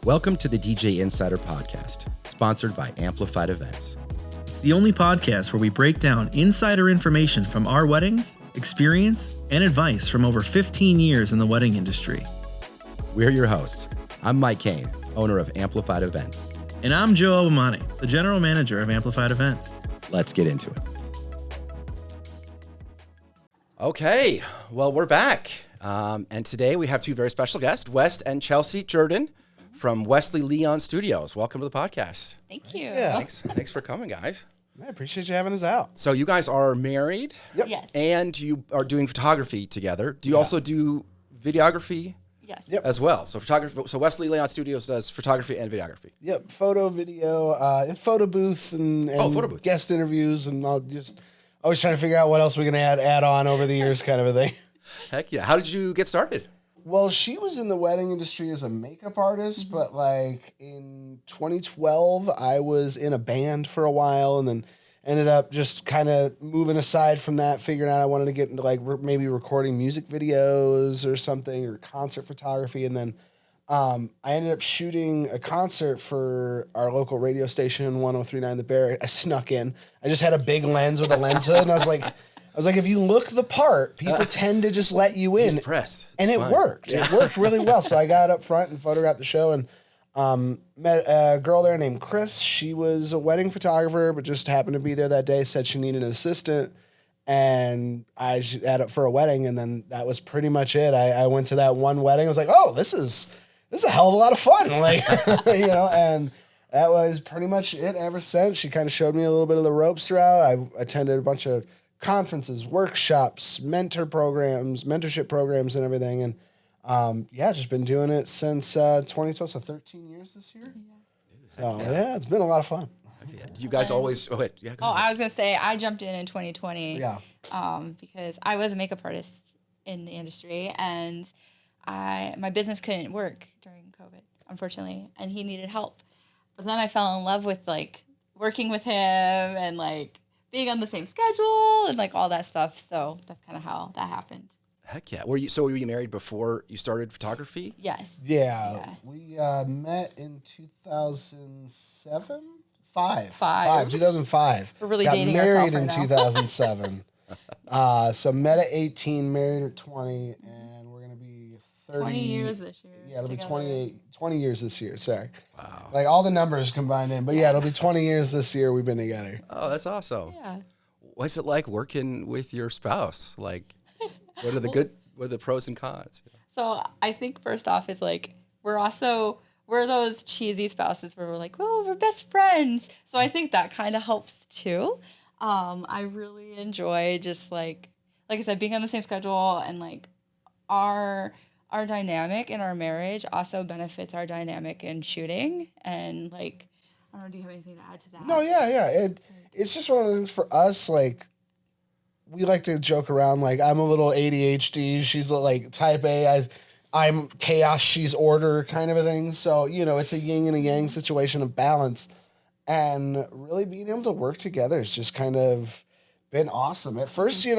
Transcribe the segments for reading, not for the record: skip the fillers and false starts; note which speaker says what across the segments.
Speaker 1: Welcome to the DJ Insider Podcast, sponsored by Amplified Events.
Speaker 2: It's the only podcast where we break down insider information from our weddings, experience, and advice from over 15 years in the wedding industry.
Speaker 1: We're your hosts. I'm Mike Kane, owner of Amplified Events.
Speaker 2: And I'm Joe Obamani, the general manager of Amplified Events.
Speaker 1: Let's get into it. Okay, well, we're back. And today we have two very special guests, Wes and Chelsea Jordan from Wesley Leon Studios. Welcome to the podcast.
Speaker 3: Thank you.
Speaker 4: Yeah.
Speaker 1: Thanks for coming, guys.
Speaker 4: I appreciate you having us out.
Speaker 1: So you guys are married.
Speaker 4: Yep.
Speaker 3: Yes.
Speaker 1: And you are doing photography together. Do you also do videography
Speaker 3: Yes.
Speaker 4: Yep.
Speaker 1: as well? So photography. So Wesley Leon Studios does photography and videography.
Speaker 4: Yep, photo, video, and photo booth and
Speaker 1: photo booth.
Speaker 4: guest interviews, and I'll just always trying to figure out what else we can add on over the years, kind of a thing.
Speaker 1: Heck yeah. How did you get started?
Speaker 4: Well, she was in the wedding industry as a makeup artist, but like in 2012, I was in a band for a while, and then ended up just kind of moving aside from that, figuring out I wanted to get into like maybe recording music videos or something, or concert photography. And then I ended up shooting a concert for our local radio station, 103.9 The Bear. I snuck in. I just had a big lens with a lens hood, and I was like, if you look the part, people tend to just let you in.
Speaker 1: He's pressed.
Speaker 4: And it worked. It worked really well. So I got up front and photographed the show, and met a girl there named Chris. She was a wedding photographer, but just happened to be there that day, said she needed an assistant. And I had it for a wedding, and then that was pretty much it. I went to that one wedding. I was like, oh, this is a hell of a lot of fun. Like, and that was pretty much it ever since. She kind of showed me a little bit of the ropes throughout. I attended a bunch of conferences, workshops, mentorship programs, and everything. And just been doing it since 2012, so 13 years this year. Yeah. So it's been a lot of fun.
Speaker 1: Yeah. You guys always. Oh, wait. Yeah. Go ahead.
Speaker 3: I was gonna say I jumped in 2020.
Speaker 4: Yeah.
Speaker 3: Because I was a makeup artist in the industry, and my business couldn't work during COVID, unfortunately, and he needed help. But then I fell in love with like working with him and like being on the same schedule and like all that stuff. So that's kind of how that happened.
Speaker 1: Heck yeah. Were you married before you started photography?
Speaker 3: Yes.
Speaker 4: Yeah. We met in 2007? 2005.
Speaker 3: We're really
Speaker 4: Got
Speaker 3: dating
Speaker 4: married
Speaker 3: ourselves
Speaker 4: in
Speaker 3: right now.
Speaker 4: 2007. So met at 18, married at 20, and we're going to be 30.
Speaker 3: 20 years this year.
Speaker 4: Yeah, it'll
Speaker 3: together.
Speaker 4: be 20 years this year, sorry.
Speaker 1: Wow.
Speaker 4: Like all the numbers combined in. But yeah, it'll be 20 years this year we've been together.
Speaker 1: Oh, that's awesome.
Speaker 3: Yeah.
Speaker 1: What's it like working with your spouse? Like, what are the pros and cons?
Speaker 3: So I think first off is like we're those cheesy spouses where we're like, well, we're best friends. So I think that kind of helps too. I really enjoy just like I said, being on the same schedule, and like our dynamic in our marriage also benefits our dynamic in shooting. And like, I don't know, do you have anything to add to that?
Speaker 4: No, yeah. It's just one of those things for us, like, we like to joke around, like, I'm a little ADHD, she's like type A, I'm chaos, she's order kind of a thing. So, it's a yin and a yang situation of balance. And really being able to work together has just kind of been awesome. At first, we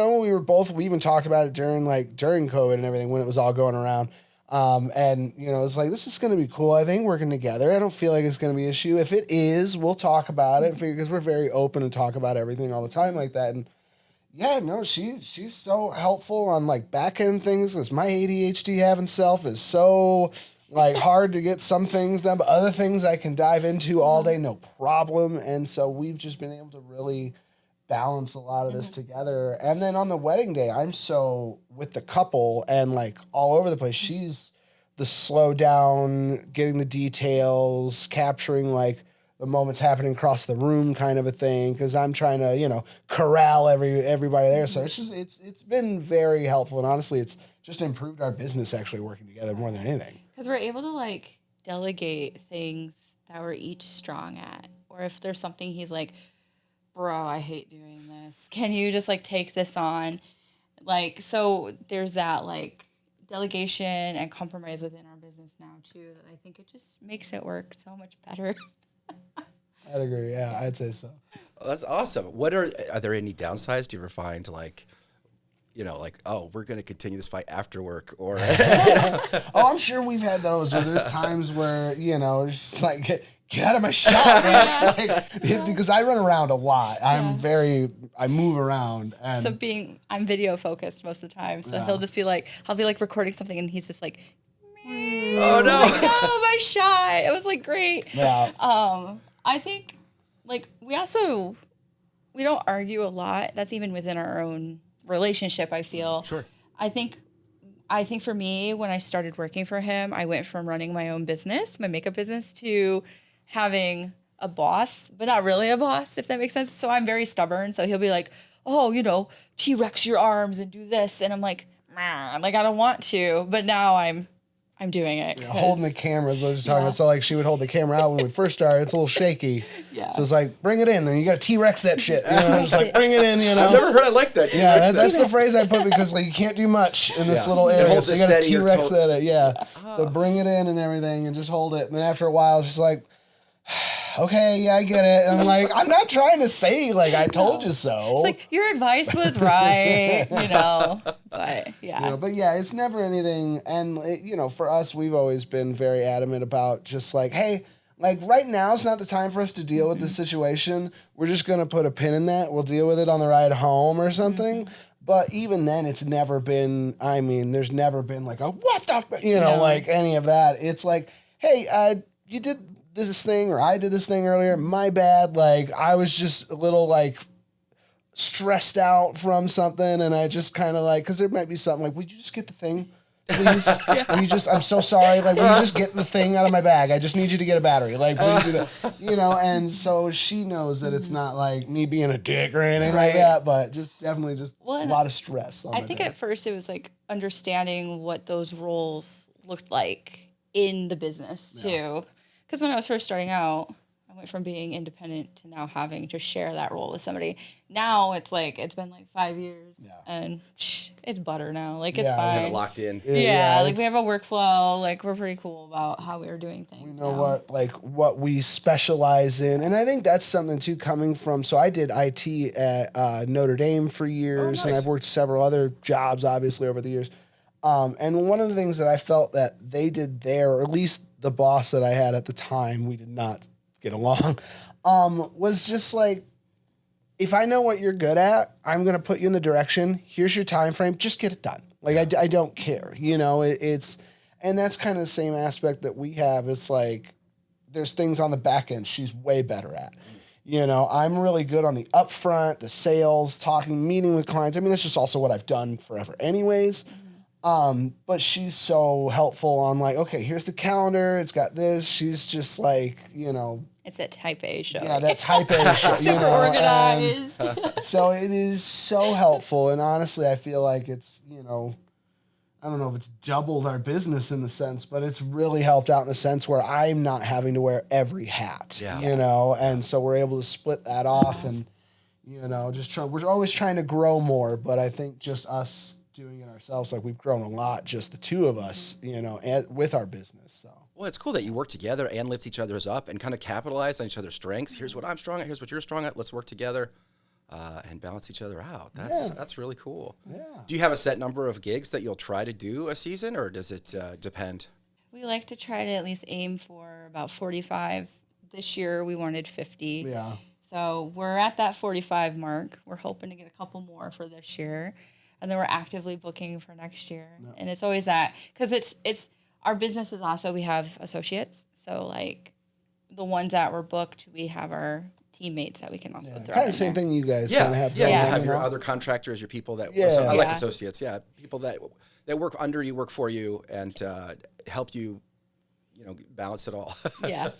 Speaker 4: even talked about it during COVID and everything when it was all going around. It's like, this is going to be cool. I think working together, I don't feel like it's going to be an issue. If it is, we'll talk about it because we're very open and talk about everything all the time like that. And yeah, no, she's so helpful on like back end things, because my ADHD having self is so like hard to get some things done, but other things I can dive into all day, no problem. And so we've just been able to really balance a lot of this together. And then on the wedding day, I'm so with the couple and like all over the place. She's the slow down, getting the details, capturing like the moments happening across the room kind of a thing, because I'm trying to, corral everybody there. So it's been very helpful, and honestly, it's just improved our business actually working together more than anything.
Speaker 3: Because we're able to like delegate things that we're each strong at. Or if there's something he's like, bro, I hate doing this. Can you just like take this on? Like, so there's that like delegation and compromise within our business now too, that I think it just makes it work so much better.
Speaker 4: I'd agree. Yeah, I'd say so.
Speaker 1: Oh, that's awesome. Are there any downsides? Do you ever find like like, oh, we're going to continue this fight after work, or
Speaker 4: Oh, I'm sure we've had those where there's times where, it's just like, get out of my shop, Wes. Because I run around a lot. I move around. And
Speaker 3: So I'm video focused most of the time. So he'll just be like, I'll be like recording something and he's just like,
Speaker 1: oh no,
Speaker 3: like, no, my shot. It was like great.
Speaker 4: Yeah.
Speaker 3: I think like we don't argue a lot. That's even within our own relationship, I feel.
Speaker 1: Sure.
Speaker 3: I think for me, when I started working for him, I went from running my own business, my makeup business, to having a boss, but not really a boss, if that makes sense. So I'm very stubborn. So he'll be like, oh, T-Rex your arms and do this. And I'm like, man, like I don't want to. But now I'm doing it.
Speaker 4: Yeah, holding the camera is what I was talking about. So like she would hold the camera out when we first started. It's a little shaky.
Speaker 3: Yeah.
Speaker 4: So it's like, bring it in. Then you got to T-Rex that shit. Just like, bring it in,
Speaker 1: I've never heard I like that.
Speaker 4: Yeah, that's the phrase I put because like you can't do much in this little area. So you got to T-Rex that. Yeah. So bring it in and everything and just hold it. And then after a while, it's just like, okay, yeah, I get it. And I'm like, I'm not trying to say like I told you so.
Speaker 3: It's like your advice was right, But yeah.
Speaker 4: But yeah, it's never anything. And for us, we've always been very adamant about just like, hey, like right now is not the time for us to deal with this situation. We're just gonna put a pin in that. We'll deal with it on the ride home or something. But even then, it's never been. I mean, there's never been like a what the like any of that. It's like, hey, you did this thing or I did this thing earlier. My bad. Like I was just a little like stressed out from something, and I just kind of like because there might be something like, would you just get the thing, please? I'm so sorry. Like, will you just get the thing out of my bag? I just need you to get a battery. Like, please do that. And so she knows that it's not like me being a dick or anything like that, but just definitely just a lot of stress.
Speaker 3: I think at first it was like understanding what those roles looked like in the business too. Because when I was first starting out, I went from being independent to now having to share that role with somebody. Now it's like, it's been like 5 years and it's butter now. Like it's fine.
Speaker 1: Have it locked in.
Speaker 3: Yeah, like we have a workflow. Like we're pretty cool about how we are doing things.
Speaker 4: We know what we specialize in. And I think that's something too coming from, so I did IT at Notre Dame for years and I've worked several other jobs obviously over the years. And one of the things that I felt that they did there, or at least the boss that I had at the time, we did not get along, was just like, if I know what you're good at, I'm going to put you in the direction. Here's your time frame. Just get it done. Like, I don't care. It's, and that's kind of the same aspect that we have. It's like, there's things on the back end she's way better at. I'm really good on the upfront, the sales, talking, meeting with clients. I mean, that's just also what I've done forever anyways. But she's so helpful on like, okay, here's the calendar. It's got this. She's just like,
Speaker 3: It's that type A show.
Speaker 4: Yeah, that type A show.
Speaker 3: Super organized.
Speaker 4: So it is so helpful. And honestly, I feel like it's, I don't know if it's doubled our business in the sense, but it's really helped out in the sense where I'm not having to wear every hat, and so we're able to split that off and, we're always trying to grow more, but I think just us doing it ourselves, like we've grown a lot, just the two of us, with our business. So.
Speaker 1: Well, it's cool that you work together and lift each other's up and kind of capitalize on each other's strengths. Here's what I'm strong at. Here's what you're strong at. Let's work together and balance each other out. That's really cool. Yeah. Do you have a set number of gigs that you'll try to do a season, or does it depend?
Speaker 3: We like to try to at least aim for about 45. This year we wanted 50. Yeah. So we're at that 45 mark. We're hoping to get a couple more for this year. And then we're actively booking for next year. Yep. And it's always that, because it's our business is also, we have associates. So like the ones that were booked, we have our teammates that we can also throw
Speaker 4: kind
Speaker 3: in
Speaker 4: of same
Speaker 3: there.
Speaker 4: thing you guys kind of have.
Speaker 1: Yeah, you have your other contractors, your people that, I like associates, people that work under you, work for you, and help you, balance it all.
Speaker 3: Yeah.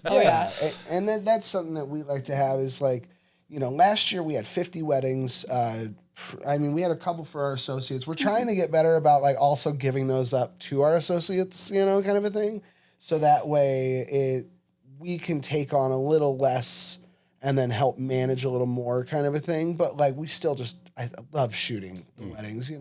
Speaker 4: And then that's something that we like to have is like, last year we had 50 weddings. We had a couple for our associates. We're trying to get better about like also giving those up to our associates, kind of a thing. So that way we can take on a little less and then help manage a little more kind of a thing. But like, we still I love shooting the weddings,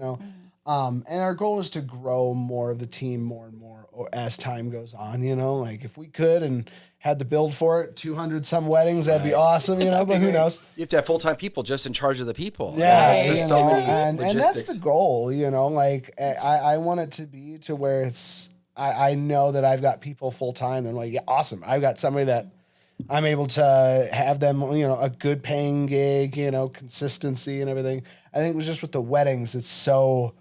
Speaker 4: And our goal is to grow more of the team more and more as time goes on, you know, like if we could and had the build for it, 200 some weddings, that'd be awesome, you know, but who knows?
Speaker 1: You have to have full-time people just in charge of the people.
Speaker 4: Yeah,
Speaker 1: There's
Speaker 4: you
Speaker 1: so
Speaker 4: know,
Speaker 1: many
Speaker 4: and
Speaker 1: logistics.
Speaker 4: that's the goal, you know, like I want it to be to where it's, I know that I've got people full-time and like, yeah, awesome. I've got somebody that I'm able to have them, you know, a good paying gig, you know, consistency and everything. I think it was just with the weddings, it's so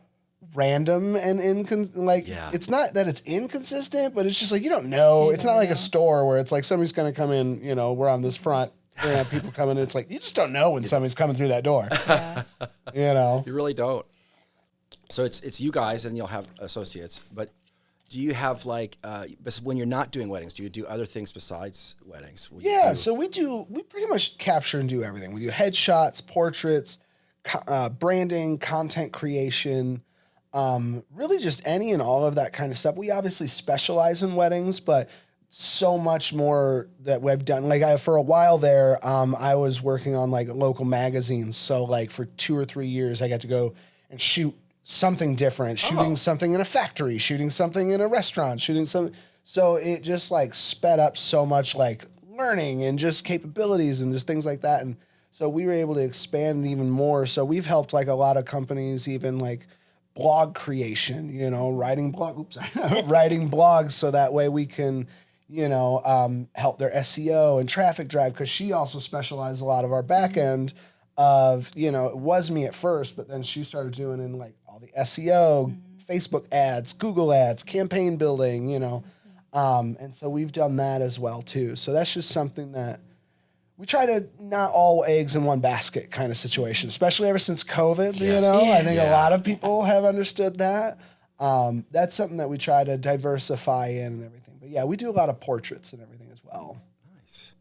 Speaker 4: random and it's not that it's inconsistent, but it's just like you don't know. It's not like a store where it's like somebody's going to come in, you know, we're on this front, we're going to have people come in. It's like you just don't know when somebody's coming through that door.
Speaker 3: Yeah.
Speaker 4: You know,
Speaker 1: You really don't. So it's you guys, and you'll have associates. But do you have like when you're not doing weddings, do you do other things besides weddings?
Speaker 4: So we pretty much capture and do everything. We do headshots, portraits, branding, content creation. Really just any and all of that kind of stuff. We obviously specialize in weddings, but so much more that we've done. Like for a while there, I was working on like local magazines. So like for 2 or 3 years, I got to go and shoot something different, shooting something in a factory, shooting something in a restaurant, shooting something. So it just like sped up so much like learning and just capabilities and just things like that. And so we were able to expand even more. So we've helped like a lot of companies, even like blog creation, you know, writing blogs so that way we can, you know, help their SEO and traffic drive, because she also specialized a lot of our back end of, you know, it was me at first, but then she started doing in like all the SEO, Facebook ads, Google ads, campaign building, you know, and so we've done that as well too. So that's just something that we try to not all eggs in one basket kind of situation, especially ever since COVID, you know. I think a lot of people have understood that. That's something that we try to diversify in and everything. But yeah, we do a lot of portraits and everything as well.
Speaker 1: Nice.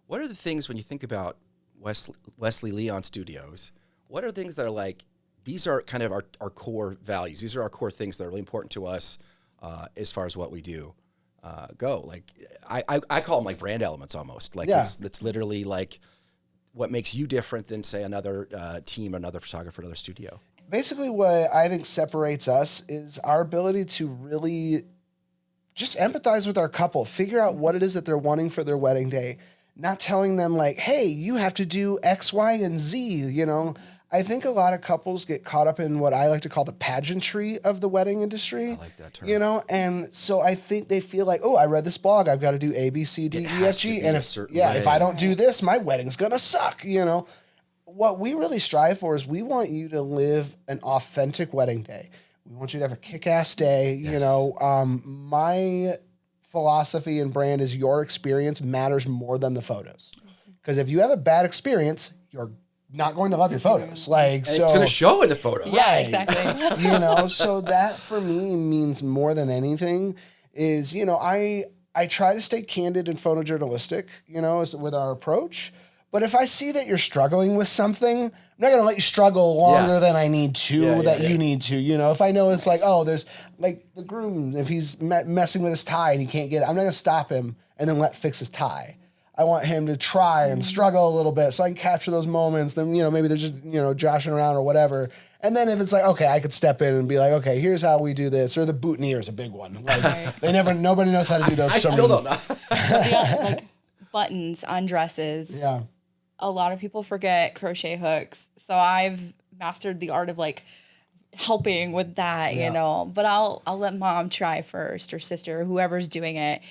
Speaker 1: What are the things when you think about Wesley Leon Studios, what are things that are like, these are kind of our core values. These are our core things that are really important to us as far as what we do. Go. Like I call them like brand elements almost. Like it's literally like what makes you different than say another team, another photographer, another studio.
Speaker 4: Basically what I think separates us is our ability to really just empathize with our couple, figure out what it is that they're wanting for their wedding day, not telling them like, hey, you have to do X, Y, and Z, you know. I think a lot of couples get caught up in what I like to call the pageantry of the wedding industry.
Speaker 1: I like that term.
Speaker 4: You know, and so I think they feel like, oh, I read this blog, I've got to do A, B, C, D, E, F, G. And if I don't do this, my wedding's going to suck, you know. What we really strive for is we want you to live an authentic wedding day. We want you to have a kick-ass day. You know, my philosophy and brand is your experience matters more than the photos. Because if you have a bad experience, you're not going to love your photos. Like,
Speaker 1: and
Speaker 4: so
Speaker 1: it's going to show in the photos.
Speaker 3: Yeah, exactly.
Speaker 4: You know, so that for me means more than anything is, you know, I try to stay candid and photojournalistic, you know, with our approach. But if I see that you're struggling with something, I'm not going to let you struggle longer than I need to, you need to. You know, if I know it's like, oh, there's like the groom, if he's messing with his tie and he can't get it, I'm not going to stop him and then fix his tie. I want him to try and struggle a little bit so I can capture those moments. Then, you know, maybe they're just, you know, joshing around or whatever. And then if it's like, okay, I could step in and be like, okay, here's how we do this. Or the boutonniere is a big one. Like nobody knows how to do those.
Speaker 1: I still don't know.
Speaker 3: Like buttons on dresses.
Speaker 4: Yeah.
Speaker 3: A lot of people forget crochet hooks. So I've mastered the art of like helping with that, you know, but I'll let mom try first or sister, or whoever's doing it.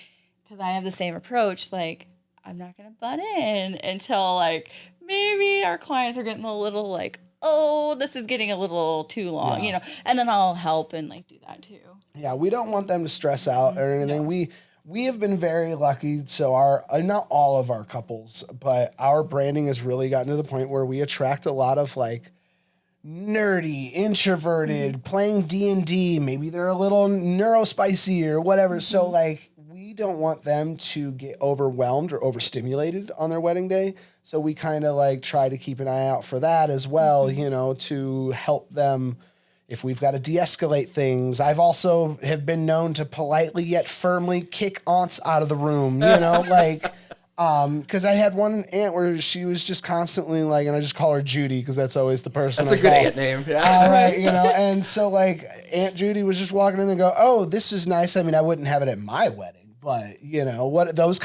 Speaker 3: Cause I have the same approach. Like, I'm not going to butt in until like maybe our clients are getting a little like, oh, this is getting a little too long, you know, and then I'll help and like do that too.
Speaker 4: Yeah. We don't want them to stress out or anything. No. We have been very lucky. So not all of our couples, but our branding has really gotten to the point where we attract a lot of like nerdy, introverted, playing D&D. Maybe they're a little neurospicy or whatever. So like, we don't want them to get overwhelmed or overstimulated on their wedding day. So we kind of like try to keep an eye out for that as well, you know, to help them if we've got to de-escalate things. I've also have been known to politely yet firmly kick aunts out of the room, you know, like Because I had one aunt where she was just constantly like, and I just call her Judy because that's always the person.
Speaker 1: That's a good aunt name.
Speaker 4: Yeah. Right. You know, and so like Aunt Judy was just walking in and go, oh, this is nice. I mean, I wouldn't have it at my wedding, but you know, what those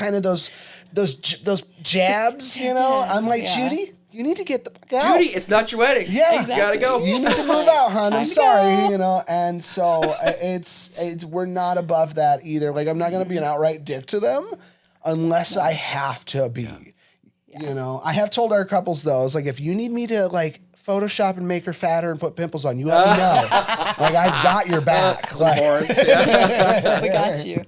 Speaker 4: jabs, you know, I'm like, Judy, you need to get the fuck out.
Speaker 1: Judy, it's not your wedding.
Speaker 4: Yeah.
Speaker 1: Exactly. You gotta go.
Speaker 4: You need to move out, hon. I'm sorry, you know, and so it's we're not above that either. Like, I'm not going to be an outright dick to them unless I have to be. Yeah. You know, I have told our couples though, it's like, if you need me to like Photoshop and make her fatter and put pimples on, you let me know. Like, I've got your back. Like,
Speaker 3: horns, we got you.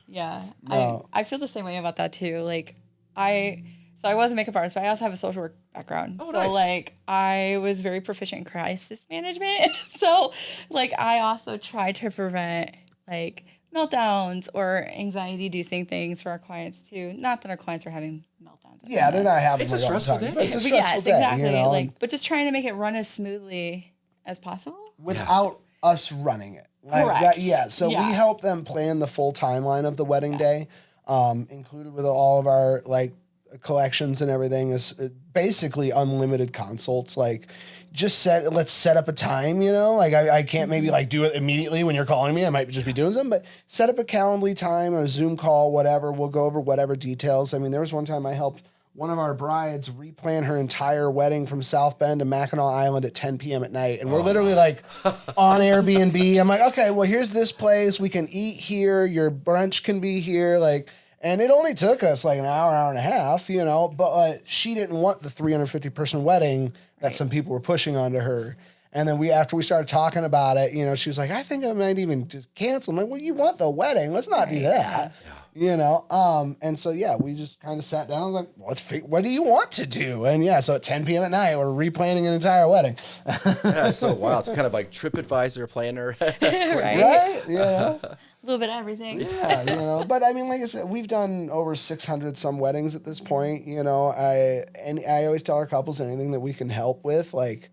Speaker 3: Yeah. No. I feel the same way about that too. Like, I was a makeup artist, but I also have a social work background. Oh, so nice. Like, I was very proficient in crisis management. So like, I also try to prevent like meltdowns or anxiety-inducing things for our clients too. Not that our clients are having meltdowns.
Speaker 4: Yeah, they're not having.
Speaker 1: It's a stressful day.
Speaker 4: It's a stressful day.
Speaker 3: Exactly.
Speaker 4: You know?
Speaker 3: Like, but just trying to make it run as smoothly as possible
Speaker 4: without us running it. Like
Speaker 3: correct.
Speaker 4: So we help them plan the full timeline of the wedding day, included with all of our like collections and everything is basically unlimited consults. Like, just let's set up a time, you know, like I can't maybe like do it immediately when you're calling me. I might just be doing something, but set up a Calendly time or a Zoom call, whatever. We'll go over whatever details. I mean, there was one time I helped one of our brides replan her entire wedding from South Bend to Mackinac Island at 10 p.m. at night. And we're literally like on Airbnb. I'm like, okay, well, here's this place. We can eat here. Your brunch can be here. Like, and it only took us like an hour and a half, you know, but she didn't want the 350 person wedding that some people were pushing onto her. And then after we started talking about it, you know, she was like, I think I might even just cancel. I'm like, well, you want the wedding. Let's not do that. Yeah. You know? And so, yeah, we just kind of sat down and was like, well, what do you want to do? And yeah, so at 10 p.m. at night, we're replanning an entire wedding.
Speaker 1: Yeah, so wow. It's kind of like TripAdvisor planner.
Speaker 4: Right? You know?
Speaker 3: A little bit of everything.
Speaker 4: Yeah, you know, but I mean, like I said, we've done over 600 some weddings at this point, you know. I always tell our couples anything that we can help with, like,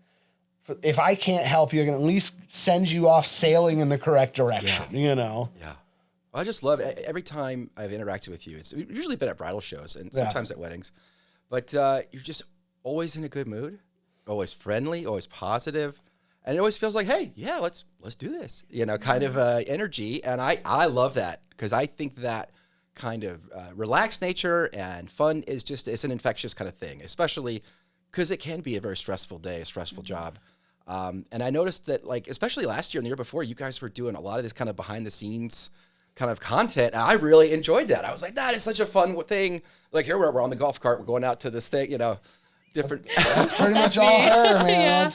Speaker 4: if I can't help you, I can at least send you off sailing in the correct direction, you know.
Speaker 1: Yeah. Well, I just love it. Every time I've interacted with you, it's usually been at bridal shows and sometimes at weddings, but you're just always in a good mood, always friendly, always positive. And it always feels like, hey, yeah, let's do this, you know, kind of energy. And I love that because I think that kind of relaxed nature and fun is it's an infectious kind of thing, especially because it can be a very stressful day, a stressful job. And I noticed that, like, especially last year and the year before, you guys were doing a lot of this kind of behind the scenes kind of content. And I really enjoyed that. I was like, that is such a fun thing. Like, here we're on the golf cart, we're going out to this thing, you know, different.
Speaker 4: That's pretty much all her, man.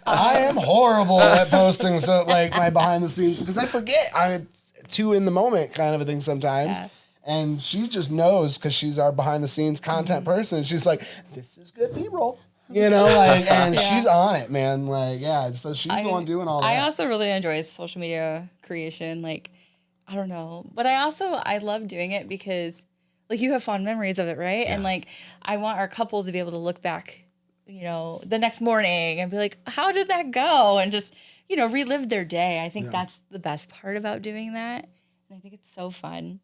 Speaker 4: I am horrible at posting like my behind the scenes because I forget. I'm too in the moment kind of a thing sometimes. Yeah. And she just knows because she's our behind the scenes content person. She's like, this is good B-roll. You know, like, and she's on it, man. Like, yeah. So she's the one doing all that.
Speaker 3: I also really enjoy social media creation. Like, I don't know, but I love doing it because like you have fond memories of it, right? Yeah. And like, I want our couples to be able to look back, you know, the next morning and be like, how did that go? And just, you know, relive their day. I think that's the best part about doing that. And I think it's so fun.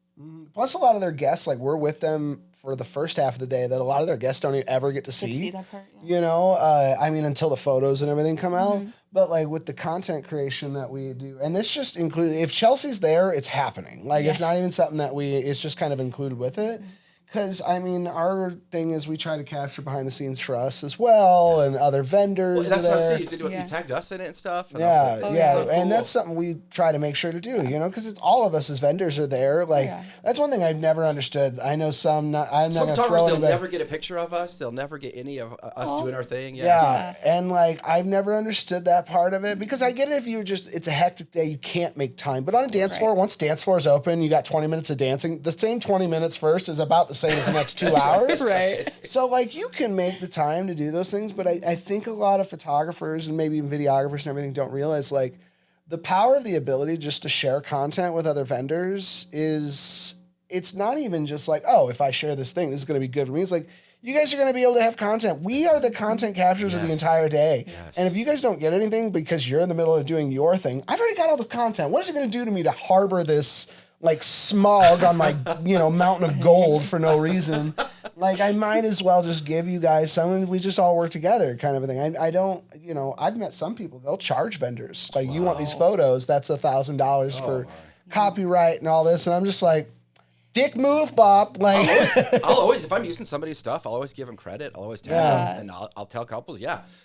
Speaker 4: Plus, a lot of their guests, like, we're with them for the first half of the day that a lot of their guests don't ever get to see
Speaker 3: that part,
Speaker 4: you know, I mean, until the photos and everything come out. But like with the content creation that we do, and this just includes, if Chelsea's there, it's happening. Like, it's not even something that it's just kind of included with it. Because, I mean, our thing is we try to capture behind the scenes for us as well and other vendors.
Speaker 1: Well, that's what I see. You tagged us in it and stuff. And
Speaker 4: like,
Speaker 1: so
Speaker 4: and
Speaker 1: cool.
Speaker 4: That's something we try to make sure to do, you know, because all of us as vendors are there. Like, that's one thing I've never understood. I know I'm not going to throw
Speaker 1: photographers, they'll
Speaker 4: anybody.
Speaker 1: never get a picture of us. They'll never get any of us doing our thing.
Speaker 4: Yeah. And, like, I've never understood that part of it because I get it if it's a hectic day, you can't make time. But on a dance floor, once dance floor is open, you got 20 minutes of dancing. The same 20 minutes first is about the same as the next 2 hours.
Speaker 3: Right.
Speaker 4: So, like, you can make the time to do those things, but I think a lot of photographers and maybe even videographers and everything don't realize, like, the power of the ability just to share content with other vendors it's not even just like, oh, if I share this thing, this is going to be good for me. It's like, you guys are going to be able to have content. We are the content capturers of the entire day. Yes. And if you guys don't get anything because you're in the middle of doing your thing, I've already got all the content. What is it going to do to me to harbor this like smog on my, you know, mountain of gold for no reason? Like, I might as well just give you guys some, we just all work together kind of a thing. I don't, I've met some people, they'll charge vendors. Like, you want these photos, that's $1,000 for copyright and all this. And I'm just like, dick move, Bob. Like,
Speaker 1: I'll always, if I'm using somebody's stuff, I'll always give them credit. I'll always tag them, and I'll tell couples,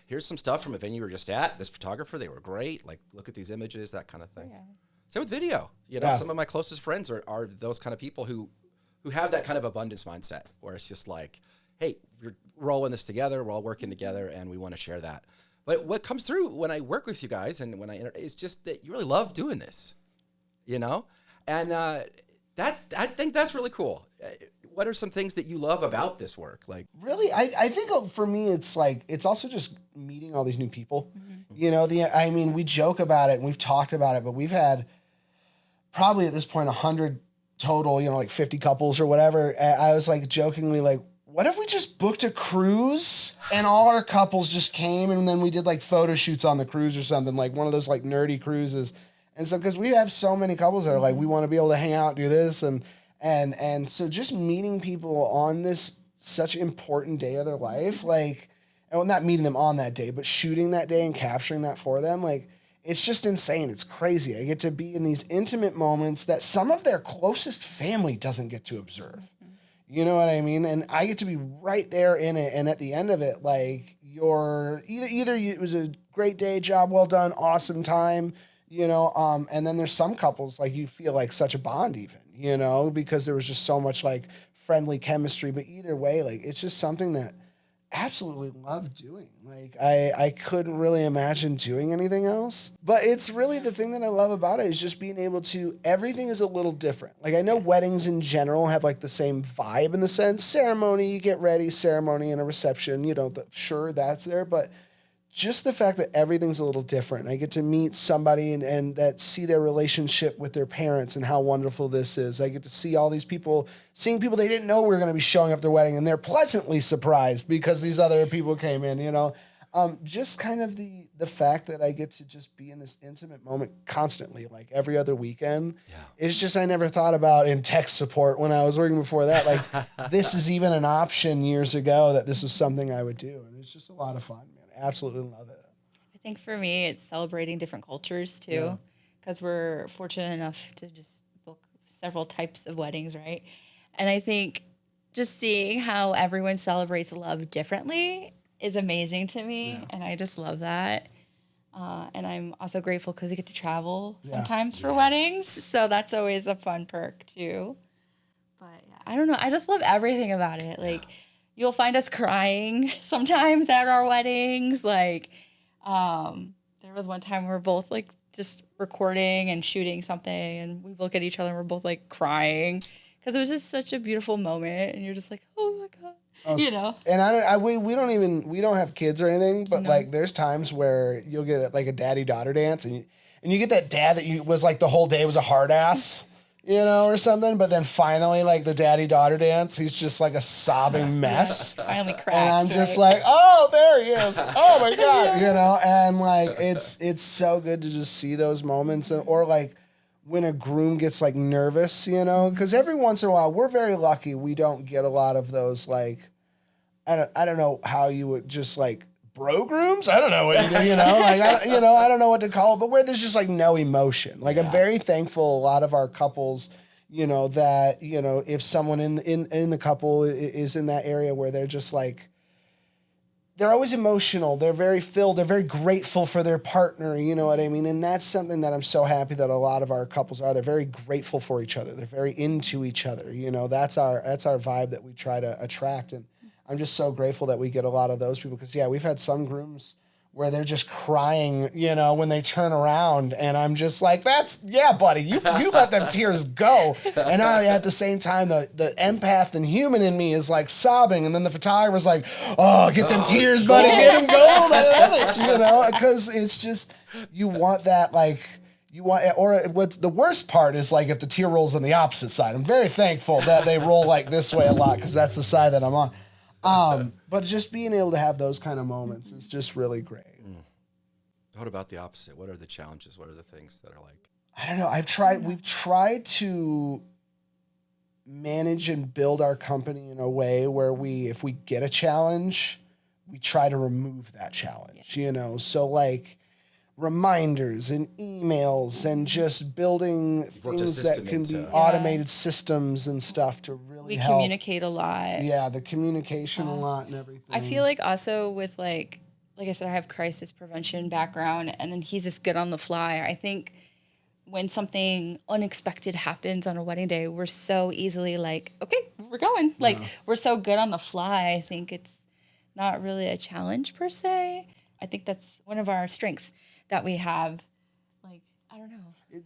Speaker 1: here's some stuff from a venue we were just at. This photographer, they were great. Like, look at these images, that kind of thing. Yeah. Same with video. Some of my closest friends are those kind of people who have that kind of abundance mindset, where it's just like, hey, we're all in this together, we're all working together, and we want to share that. But what comes through when I work with you guys and when is just that you really love doing this, and I think that's really cool. What are some things that you love about this work? Like,
Speaker 4: really, I think for me, it's like, it's also just meeting all these new people. Mm-hmm. We joke about it and we've talked about it, but we've had probably at this point 100 total, like 50 couples or whatever. I was like jokingly like, what if we just booked a cruise and all our couples just came and then we did like photo shoots on the cruise or something, like one of those like nerdy cruises. And so, because we have so many couples that are like, we want to be able to hang out, do this. And so just meeting people on this such important day of their life, like, well, not meeting them on that day, but shooting that day and capturing that for them. Like, it's just insane. It's crazy. I get to be in these intimate moments that some of their closest family doesn't get to observe. You know what I mean? And I get to be right there in it. And at the end of it, like, you're either it was a great day, job well done, awesome time, and then there's some couples, like, you feel like such a bond even, because there was just so much like friendly chemistry. But either way, like, it's just something that absolutely love doing. Like, I couldn't really imagine doing anything else. But it's really the thing that I love about it is just being able to, everything is a little different. Like, I know weddings in general have like the same vibe in the sense, ceremony, you get ready, ceremony and a reception, sure, that's there, but just the fact that everything's a little different. I get to meet somebody and that see their relationship with their parents and how wonderful this is. I get to see all these people, seeing people they didn't know were going to be showing up at their wedding, and they're pleasantly surprised because these other people came in, just kind of the fact that I get to just be in this intimate moment constantly, like every other weekend. It's just, I never thought about in tech support when I was working before that, like this is even an option years ago that this was something I would do. And it's just a lot of fun, man. Absolutely love it.
Speaker 3: I think for me, it's celebrating different cultures too, because we're fortunate enough to just book several types of weddings, right? And I think just seeing how everyone celebrates love differently is amazing to me, and I just love that. And I'm also grateful because we get to travel sometimes for weddings, so that's always a fun perk too. But I don't know, I just love everything about it. Like, you'll find us crying sometimes at our weddings. Like, there was one time we were both like just recording and shooting something, and we look at each other and we're both like crying because it was just such a beautiful moment, and you're just like, oh my god.
Speaker 4: And we don't have kids or anything, but like there's times where you'll get like a daddy-daughter dance, and you get that dad that was like the whole day was a hard ass, or something. But then finally, like the daddy-daughter dance, he's just like a sobbing mess.
Speaker 3: Finally cracks.
Speaker 4: And I'm just like, oh, there he is. Oh my god, and like it's so good to just see those moments, or like when a groom gets like nervous, because every once in a while we're very lucky we don't get a lot of those, like, I don't know how you would just like bro grooms. I don't know what you do, like, I don't know what to call it, but where there's just like no emotion. Like, I'm very thankful a lot of our couples, that, if someone in the couple is in that area where they're just like, they're always emotional. They're very filled. They're very grateful for their partner. You know what I mean? And that's something that I'm so happy that a lot of our couples are. They're very grateful for each other. They're very into each other. That's our vibe that we try to attract. And I'm just so grateful that we get a lot of those people, because we've had some grooms where they're just crying, when they turn around, and I'm just like, buddy, you let them tears go. And at the same time, the empath and human in me is like sobbing, and then the photographer's like, oh, get them tears, buddy, get them gold, I love it, because it's just, you want that, like, or what's the worst part is like if the tear rolls on the opposite side. I'm very thankful that they roll like this way a lot, because that's the side that I'm on. But just being able to have those kind of moments is just really great.
Speaker 1: What about the opposite? What are the challenges? What are the things that are like?
Speaker 4: I don't know. We've tried to manage and build our company in a way where if we get a challenge, we try to remove that challenge, you know? So like reminders and emails and just building things that can be automated systems and stuff to really help.
Speaker 3: We communicate a lot.
Speaker 4: Yeah, the communication a lot and everything.
Speaker 3: I feel like also with like I said, I have crisis prevention background, and then he's just good on the fly. I think when something unexpected happens on a wedding day, we're so easily like, okay, we're going. Like, we're so good on the fly. I think it's not really a challenge per se. I think that's one of our strengths that we have. Like, I don't know.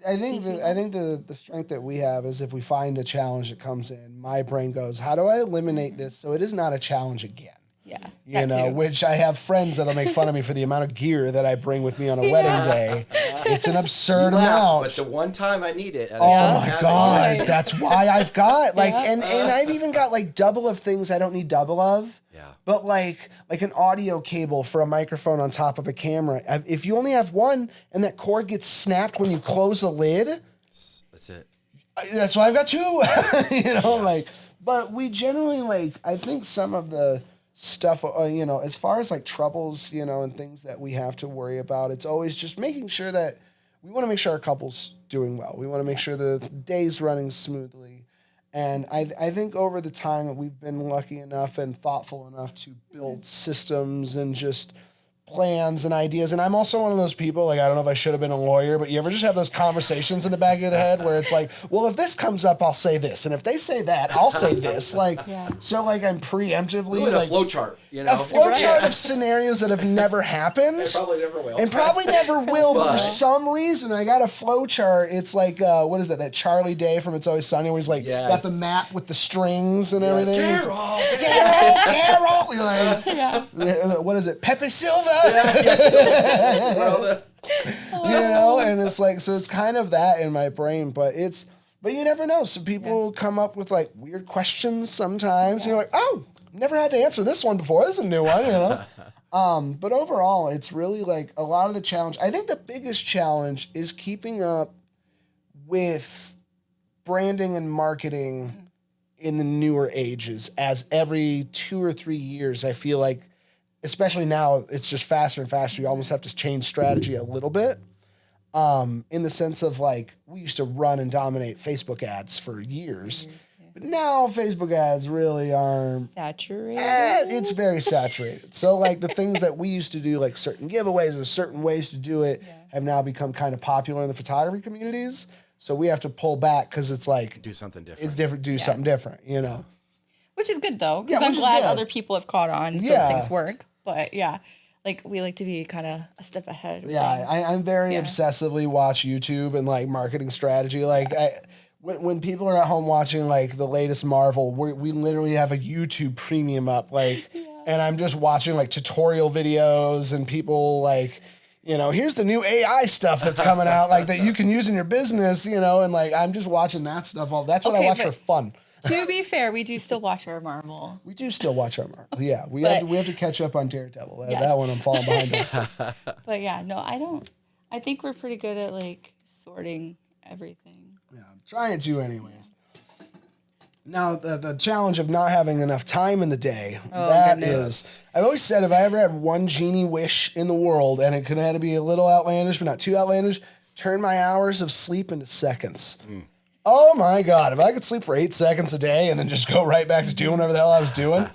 Speaker 4: I think the strength that we have is if we find a challenge that comes in, my brain goes, how do I eliminate this so it is not a challenge again?
Speaker 3: Yeah.
Speaker 4: You know, which I have friends that'll make fun of me for the amount of gear that I bring with me on a wedding day. It's an absurd amount.
Speaker 1: But the one time I need it.
Speaker 4: Oh my God. That's why I've got like, and I've even got like double of things I don't need double of.
Speaker 1: Yeah.
Speaker 4: But like an audio cable for a microphone on top of a camera. If you only have one and that cord gets snapped when you close the lid.
Speaker 1: That's it.
Speaker 4: That's why I've got two, you know, like, but we generally like, I think some of the stuff, you know, as far as like troubles, you know, and things that we have to worry about, it's always just making sure that we want to make sure our couple's doing well. We want to make sure the day's running smoothly. And I think over the time that we've been lucky enough and thoughtful enough to build systems and just plans and ideas. And I'm also one of those people, like, I don't know if I should have been a lawyer, but you ever just have those conversations in the back of the head where it's like, well, if this comes up, I'll say this. And if they say that, I'll say this. Like, so like I'm preemptively
Speaker 1: like
Speaker 4: like
Speaker 1: a flow chart, you know,
Speaker 4: a flow chart of scenarios that have never happened.
Speaker 1: They probably never will.
Speaker 4: And probably never will, but for some reason I got a flow chart. It's like, what is that Charlie Day from It's Always Sunny where he's like, got the map with the strings and everything.
Speaker 1: Carol!
Speaker 4: You're like, what is it? Pepe Silva? You know, and it's like, so it's kind of that in my brain, but you never know. So people come up with like weird questions sometimes. And you're like, oh, never had to answer this one before. This is a new one, you know? But overall, it's really like a lot of the challenge. I think the biggest challenge is keeping up with branding and marketing in the newer ages, as every 2 or 3 years, I feel like, especially now, it's just faster and faster. You almost have to change strategy a little bit. In the sense of like, we used to run and dominate Facebook ads for years. But now Facebook ads really are
Speaker 3: saturated.
Speaker 4: It's very saturated. So like the things that we used to do, like certain giveaways or certain ways to do it, have now become kind of popular in the photography communities. So we have to pull back because it's like,
Speaker 1: do something different.
Speaker 4: It's different. Do something different, you know.
Speaker 3: Which is good though, because I'm glad other people have caught on. Those things work. But like we like to be kind of a step ahead.
Speaker 4: I'm very obsessively watch YouTube and like marketing strategy. Like when people are at home watching like the latest Marvel, we literally have a YouTube premium up, like, and I'm just watching like tutorial videos and people like, you know, here's the new AI stuff that's coming out, like that you can use in your business, you know, and like I'm just watching that stuff. That's what I watch for fun.
Speaker 3: To be fair, we do still watch our Marvel.
Speaker 4: We do still watch our Marvel. Yeah, we have to catch up on Daredevil. That one I'm falling behind on.
Speaker 3: But yeah, no, I don't. I think we're pretty good at like sorting everything.
Speaker 4: Yeah, I'm trying to anyways. Now, the challenge of not having enough time in the day, is... I've always said if I ever had one genie wish in the world, and it could have to be a little outlandish, but not too outlandish, turn my hours of sleep into seconds. Oh my God, if I could sleep for 8 seconds a day and then just go right back to doing whatever the hell I was doing,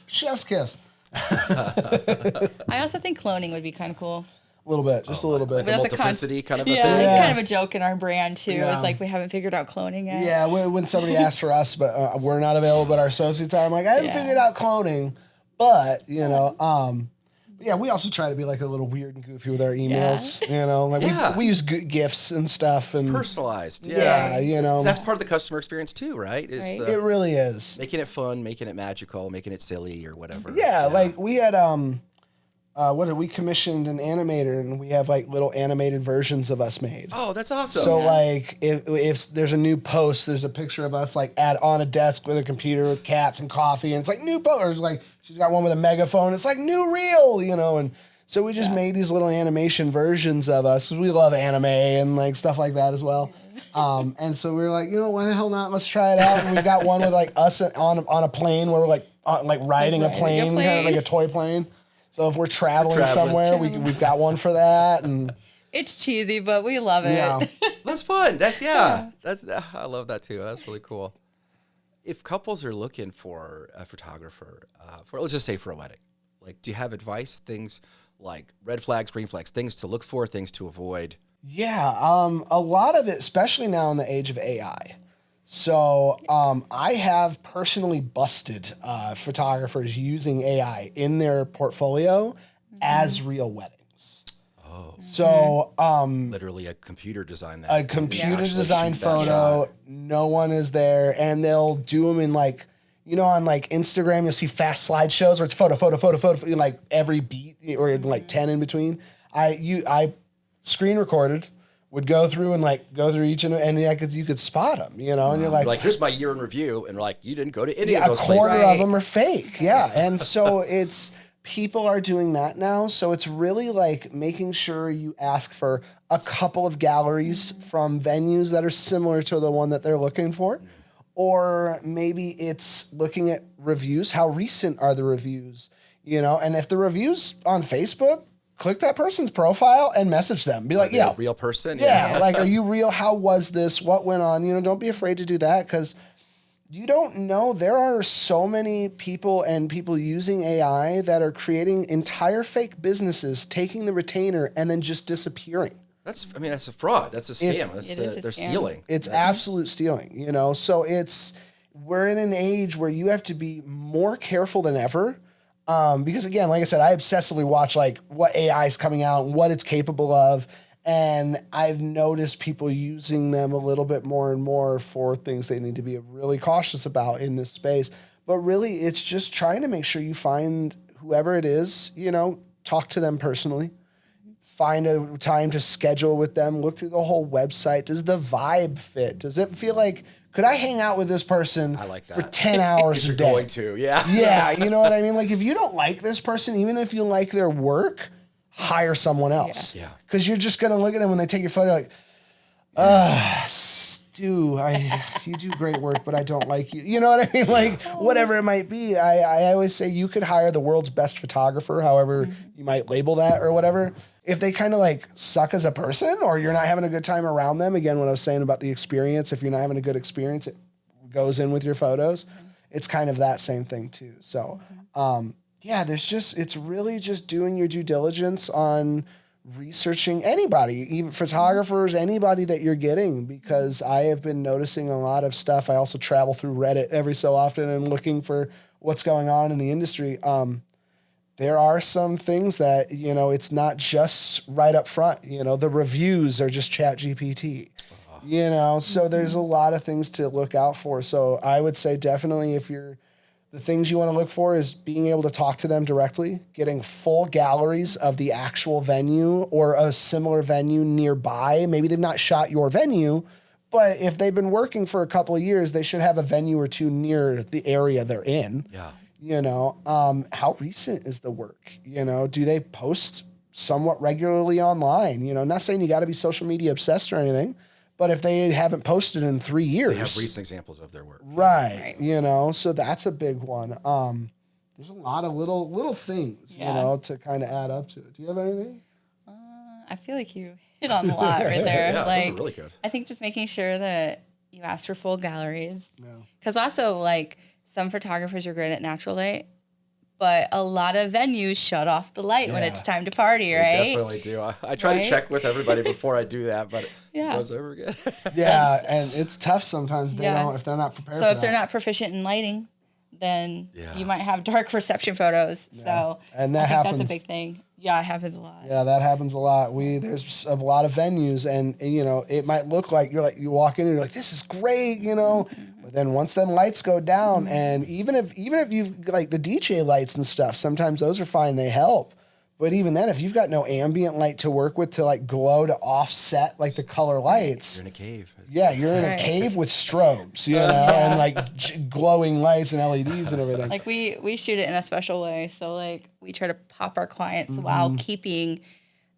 Speaker 4: chef's kiss.
Speaker 3: I also think cloning would be kind of cool.
Speaker 4: A little bit, just a little bit.
Speaker 1: The multiplicity kind of a thing.
Speaker 3: It's kind of a joke in our brand too. It's like we haven't figured out cloning yet.
Speaker 4: Yeah, when somebody asks for us, but we're not available, but our associates are, I'm like, I haven't figured out cloning, but, you know, we also try to be like a little weird and goofy with our emails, you know, like we use GIFs and stuff and
Speaker 1: personalized.
Speaker 4: Yeah, you know,
Speaker 1: so that's part of the customer experience too, right?
Speaker 4: It really is
Speaker 1: making it fun, making it magical, making it silly or whatever.
Speaker 4: Yeah, like we had we commissioned an animator and we have like little animated versions of us made.
Speaker 1: Oh, that's awesome.
Speaker 4: So like if there's a new post, there's a picture of us like on a desk with a computer with cats and coffee, and it's like new post. Or it's like she's got one with a megaphone. It's like new reel, you know, and So we just made these little animation versions of us. We love anime and like stuff like that as well. And so we were like, why the hell not? Let's try it out. And we've got one with like us on a plane where we're like riding a plane, kind of like a toy plane. So if we're traveling somewhere, we've got one for that. And
Speaker 3: it's cheesy, but we love it.
Speaker 4: Yeah.
Speaker 1: That's fun. I love that too. That's really cool. If couples are looking for a photographer, let's just say for a wedding, like, do you have advice, things like red flags, green flags, things to look for, things to avoid?
Speaker 4: Yeah, a lot of it, especially now in the age of AI. So I have personally busted photographers using AI in their portfolio as real weddings. Oh. So
Speaker 1: literally a computer design that.
Speaker 4: A computer designed photo, no one is there, and they'll do them in like, on like Instagram, you'll see fast slideshows where it's photo, like every beat or like 10 in between. I screen recorded, would go through each and you could spot them, and you're like,
Speaker 1: here's my year in review, and we're like, you didn't go to any of those places.
Speaker 4: A quarter of them are fake, and so people are doing that now, so it's really like making sure you ask for a couple of galleries from venues that are similar to the one that they're looking for, or maybe it's looking at reviews. How recent are the reviews, and if the reviews on Facebook, click that person's profile and message them. Be like,
Speaker 1: a real person.
Speaker 4: Yeah. Like, are you real? How was this? What went on? Don't be afraid to do that, because you don't know. There are so many people using AI that are creating entire fake businesses, taking the retainer and then just disappearing.
Speaker 1: That's a fraud. That's a scam. They're stealing.
Speaker 4: It's absolute stealing, So we're in an age where you have to be more careful than ever. Because again, like I said, I obsessively watch like what AI is coming out and what it's capable of. And I've noticed people using them a little bit more and more for things they need to be really cautious about in this space. But really, it's just trying to make sure you find whoever it is, talk to them personally, find a time to schedule with them, look through the whole website. Does the vibe fit? Does it feel like, could I hang out with this person for 10 hours a day?
Speaker 1: You're going to, yeah.
Speaker 4: Yeah, you know what I mean? Like, if you don't like this person, even if you like their work, hire someone else.
Speaker 1: Yeah.
Speaker 4: Because you're just going to look at them when they take your photo like, Stu, you do great work, but I don't like you. You know what I mean? Like, whatever it might be. I always say you could hire the world's best photographer, however you might label that or whatever. If they kind of like suck as a person, or you're not having a good time around them, again, what I was saying about the experience, if you're not having a good experience, it goes in with your photos. It's kind of that same thing too. So, it's really just doing your due diligence on researching anybody, even photographers, anybody that you're getting, because I have been noticing a lot of stuff. I also travel through Reddit every so often and looking for what's going on in the industry. There are some things that, it's not just right up front. The reviews are just Chat GPT, so there's a lot of things to look out for. So I would say definitely the things you want to look for is being able to talk to them directly, getting full galleries of the actual venue or a similar venue nearby. Maybe they've not shot your venue, but if they've been working for a couple of years, they should have a venue or two near the area they're in.
Speaker 1: Yeah.
Speaker 4: How recent is the work? Do they post somewhat regularly online? Not saying you got to be social media obsessed or anything, but if they haven't posted in 3 years,
Speaker 1: they have recent examples of their work.
Speaker 4: Right. So that's a big one. There's a lot of little things, to kind of add up to it. Do you have anything?
Speaker 3: I feel like you hit on a lot right there.
Speaker 1: Yeah,
Speaker 3: like,
Speaker 1: really good.
Speaker 3: I think just making sure that you ask for full galleries. Because also, like, some photographers are great at natural light, but a lot of venues shut off the light when it's time to party, right?
Speaker 1: They definitely do. I try to check with everybody before I do that, but it goes over good.
Speaker 4: And it's tough sometimes. They don't, if they're not prepared.
Speaker 3: So if they're not proficient in lighting, then you might have dark reception photos. So
Speaker 4: and that happens.
Speaker 3: That's a big thing. Yeah, it happens a lot.
Speaker 4: Yeah, that happens a lot. There's a lot of venues, and it might look like you walk in and you're like, this is great, but then once them lights go down, and even if you've like the DJ lights and stuff, sometimes those are fine, they help. But even then, if you've got no ambient light to work with to like glow to offset like the color lights,
Speaker 1: You're in a cave.
Speaker 4: yeah, you're in a cave with strobes, you know, and like glowing lights and LEDs and everything.
Speaker 3: Like we shoot it in a special way. So like we try to pop our clients while keeping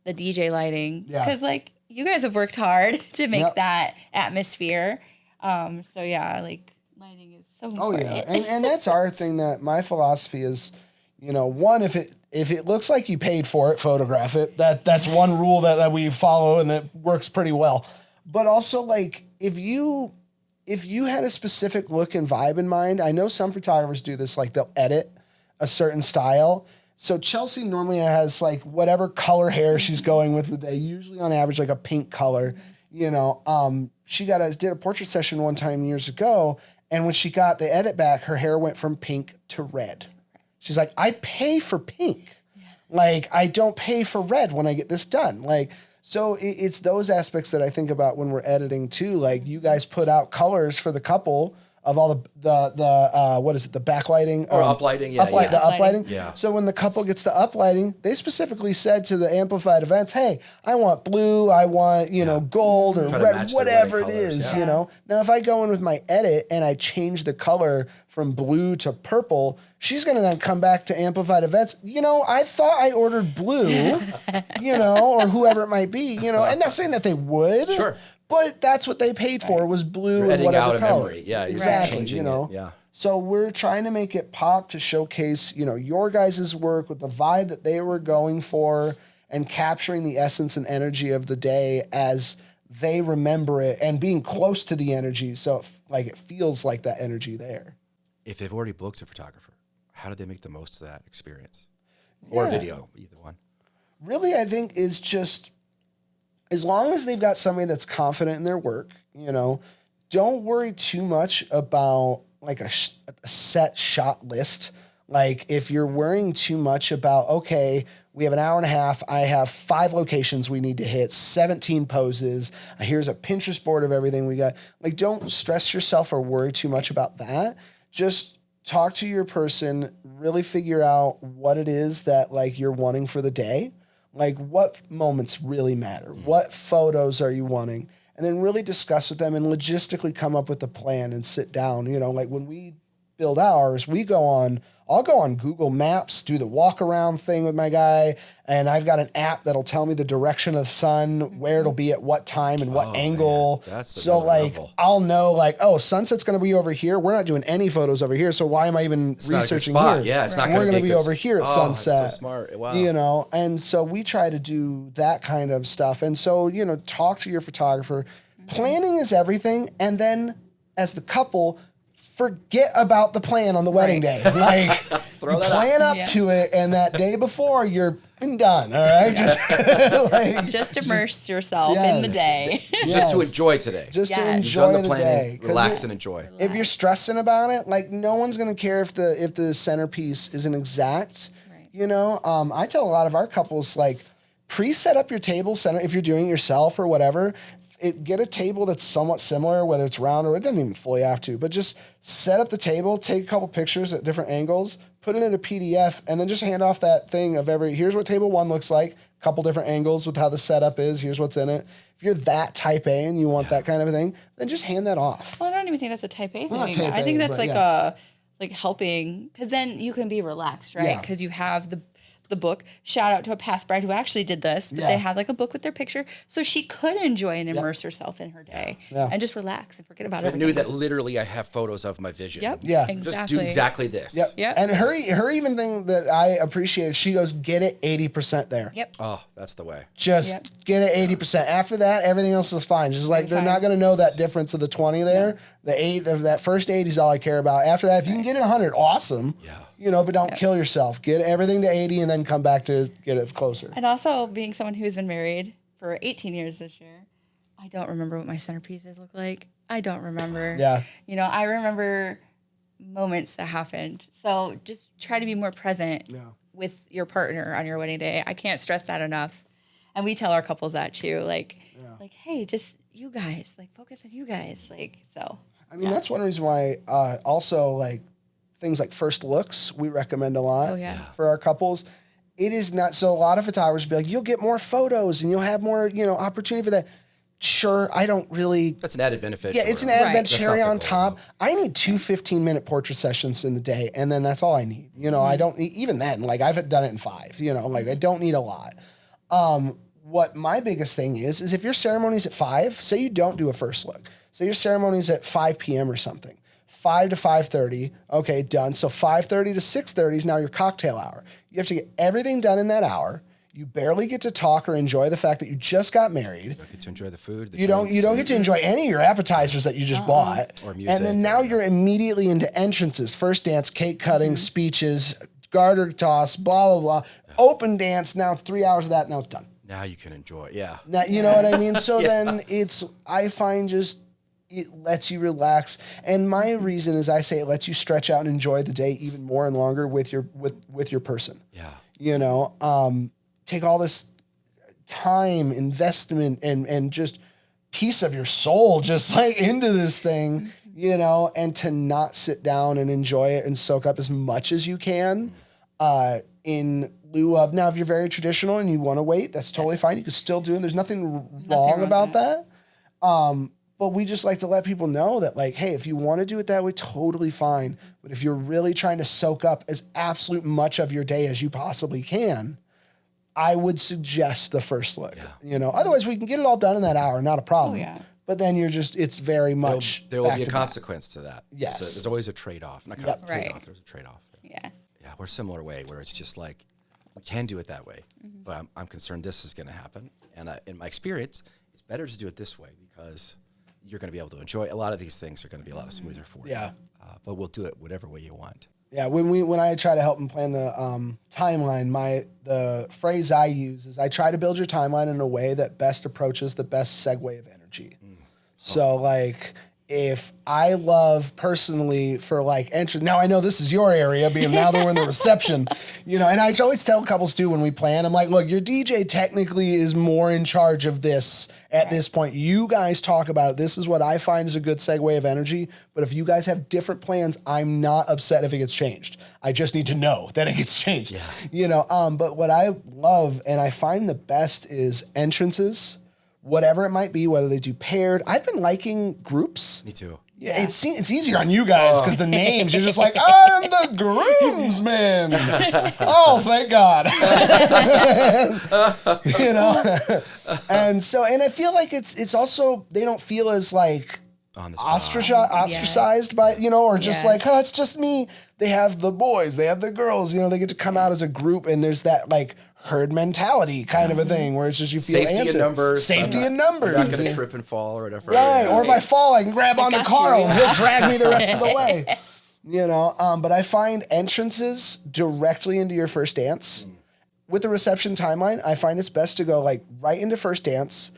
Speaker 3: the DJ lighting.
Speaker 4: Yeah.
Speaker 3: Because like you guys have worked hard to make that atmosphere. So yeah, like lighting is so important.
Speaker 4: Oh yeah, and that's our thing. That my philosophy is, you know, one, if it looks like you paid for it, photograph it. That's one rule that we follow, and it works pretty well. But also, like, if you had a specific look and vibe in mind, I know some photographers do this. Like, they'll edit a certain style. So Chelsea normally has like whatever color hair she's going with the day. Usually, on average, like a pink color. You know, she did a portrait session one time years ago, and when she got the edit back, her hair went from pink to red. She's like, I pay for pink. Yeah. Like, I don't pay for red when I get this done. Like, so it's those aspects that I think about when we're editing too. Like, you guys put out colors for the couple of all the what is it, the backlighting
Speaker 1: or uplighting, the
Speaker 4: uplighting.
Speaker 1: Yeah.
Speaker 4: So when the couple gets the uplighting, they specifically said to the amplified events, "Hey, I want blue, I want gold or red, whatever it is." You know. Now, if I go in with my edit and I change the color from blue to purple, she's gonna then come back to amplified events. You know, I thought I ordered blue, or whoever it might be. And not saying that they would.
Speaker 1: Sure.
Speaker 4: But that's what they paid for was blue
Speaker 1: You're
Speaker 4: and whatever
Speaker 1: out of
Speaker 4: color.
Speaker 1: Memory. Yeah,
Speaker 4: exactly.
Speaker 1: Yeah.
Speaker 4: So we're trying to make it pop to showcase, your guys' work with the vibe that they were going for and capturing the essence and energy of the day as they remember it and being close to the energy. So it feels like that energy there.
Speaker 1: If they've already booked a photographer, how did they make the most of that experience? Or video, either one.
Speaker 4: Really, I think is just, as long as they've got somebody that's confident in their work, don't worry too much about like a set shot list. Like if you're worrying too much about, okay, we have an hour and a half, I have 5 locations we need to hit, 17 poses, here's a Pinterest board of everything we got. Like, don't stress yourself or worry too much about that. Just talk to your person, really figure out what it is that like you're wanting for the day. Like, what moments really matter? What photos are you wanting? And then really discuss with them and logistically come up with a plan and sit down. Like when we build ours, I'll go on Google Maps, do the walk around thing with my guy. And I've got an app that'll tell me the direction of the sun, where it'll be at what time and what angle. So like, level. I'll know like, oh, sunset's going to be over here. We're not doing any photos over here. So why am I even researching here?
Speaker 1: Yeah, it's not
Speaker 4: We're going to be over here at sunset.
Speaker 1: That's so smart. Wow.
Speaker 4: And so we try to do that kind of stuff. And so, talk to your photographer. Planning is everything. And then as the couple, forget about the plan on the wedding day. Like, you plan up to it, and that day before, you're done, all right?
Speaker 3: Just immerse yourself in the day.
Speaker 1: Just to enjoy today.
Speaker 4: Just to enjoy the day.
Speaker 1: Relax and enjoy.
Speaker 4: If you're stressing about it, like, no one's going to care if the centerpiece isn't exact. Right. I tell a lot of our couples, like, pre-set up your table center if you're doing it yourself or whatever. Get a table that's somewhat similar, whether it's round or it doesn't even fully have to, but just set up the table, take a couple pictures at different angles, put it in a PDF, and then just hand off that thing of here's what table 1 looks like, a couple different angles with how the setup is, here's what's in it. If you're that type A and you want that kind of a thing, then just hand that off.
Speaker 3: Well, I don't even think that's a type A thing. I think that's like helping, because then you can be relaxed, right? Because you have the book. Shout out to a past bride who actually did this, but they had like a book with their picture, so she could enjoy and immerse herself in her day and just relax and forget about it.
Speaker 1: I knew that literally I have photos of my vision.
Speaker 3: Yep. Yeah. Exactly.
Speaker 1: Just do exactly this.
Speaker 4: Yep. And her even thing that I appreciate, she goes, get it 80% there.
Speaker 3: Yep.
Speaker 1: Oh, that's the way.
Speaker 4: Just get it 80%. After that, everything else is fine. Just like they're not going to know that difference of the 20 there. The 8 of that first 80 is all I care about. After that, if you can get it 100, awesome. Yeah. But don't kill yourself. Get everything to 80 and then come back to get it closer.
Speaker 3: And also, being someone who's been married for 18 years this year, I don't remember what my centerpieces look like. I don't remember.
Speaker 4: Yeah.
Speaker 3: I remember moments that happened. So just try to be more present with your partner on your wedding day. I can't stress that enough. And we tell our couples that too. Like, hey, just you guys. Like, focus on you guys. Like, so.
Speaker 4: I mean, that's one reason why also, like, things like first looks we recommend a lot for our couples. it is not. So a lot of photographers be like, you'll get more photos and you'll have more, opportunity for that. Sure, I don't really.
Speaker 1: That's an added benefit.
Speaker 4: Yeah, it's an added benefit,
Speaker 1: That's
Speaker 4: cherry
Speaker 1: not the
Speaker 4: on
Speaker 1: goal,
Speaker 4: top.
Speaker 1: though.
Speaker 4: I need 2 15-minute portrait sessions in the day, and then that's all I need. I don't need, even then, like I've done it in 5, like I don't need a lot. What my biggest thing is if your ceremony's at 5, say you don't do a first look. Say your ceremony's at 5 p.m. or something. 5 to 5:30, okay, done. So 5:30 to 6:30 is now your cocktail hour. You have to get everything done in that hour. You barely get to talk or enjoy the fact that you just got married.
Speaker 1: You don't get to enjoy the food.
Speaker 4: You don't get to enjoy any of your appetizers that you just bought.
Speaker 1: Or music.
Speaker 4: And then now you're immediately into entrances, first dance, cake cutting, speeches, garter toss, blah, blah, blah. Open dance, now it's 3 hours of that, now it's done.
Speaker 1: Now you can enjoy. Yeah.
Speaker 4: Now, you know what I mean? So then I find just, it lets you relax. And my reason is I say it lets you stretch out and enjoy the day even more and longer with your person.
Speaker 1: Yeah.
Speaker 4: Take all this time, investment, and just piece of your soul just like into this thing, and to not sit down and enjoy it and soak up as much as you can in lieu of, now if you're very traditional and you want to wait, that's totally fine. You can still do it. There's nothing wrong about that. But we just like to let people know that, like, hey, if you want to do it that way, totally fine. But if you're really trying to soak up as absolute much of your day as you possibly can, I would suggest the first look. Otherwise we can get it all done in that hour, not a problem.
Speaker 3: Oh, yeah.
Speaker 4: But then it's very much
Speaker 1: There will
Speaker 4: back
Speaker 1: be a
Speaker 4: to back.
Speaker 1: consequence to that.
Speaker 4: Yes.
Speaker 1: There's always a trade-off. Not kind of trade-off. There's a trade-off.
Speaker 3: Yeah.
Speaker 1: Yeah, we're a similar way where it's just like we can do it that way, but I'm concerned this is going to happen. And in my experience, it's better to do it this way because you're going to be able to enjoy. A lot of these things are going to be a lot smoother for you.
Speaker 4: Yeah.
Speaker 1: But we'll do it whatever way you want.
Speaker 4: Yeah, when I try to help them plan the timeline, the phrase I use is I try to build your timeline in a way that best approaches the best segue of energy. So like if I love personally for like entrance, now I know this is your area being now that we're in the reception, and I always tell couples too when we plan, I'm like, look, your DJ technically is more in charge of this at this point. You guys talk about it. This is what I find is a good segue of energy. But if you guys have different plans, I'm not upset if it gets changed. I just need to know that it gets changed. But what I love and I find the best is entrances. Whatever it might be, whether they do paired. I've been liking groups.
Speaker 1: Me too.
Speaker 4: Yeah. It's easier on you guys because the names, you're just like, I'm the groomsman. Oh, thank God. And I feel like it's also, they don't feel as like
Speaker 1: On the spot.
Speaker 4: ostracized by, or just like, oh, it's just me. They have the boys, they have the girls, they get to come out as a group and there's that like herd mentality kind of a thing where it's just you feel
Speaker 1: Safety in numbers.
Speaker 4: Safety in numbers.
Speaker 1: You're not going to trip and fall or whatever.
Speaker 4: Right. Or if I fall, I can grab onto
Speaker 3: got
Speaker 4: Carl
Speaker 3: you,
Speaker 4: and he'll drag me the rest of the way. But I find entrances directly into your first dance. With the reception timeline, I find it's best to go like right into first dance.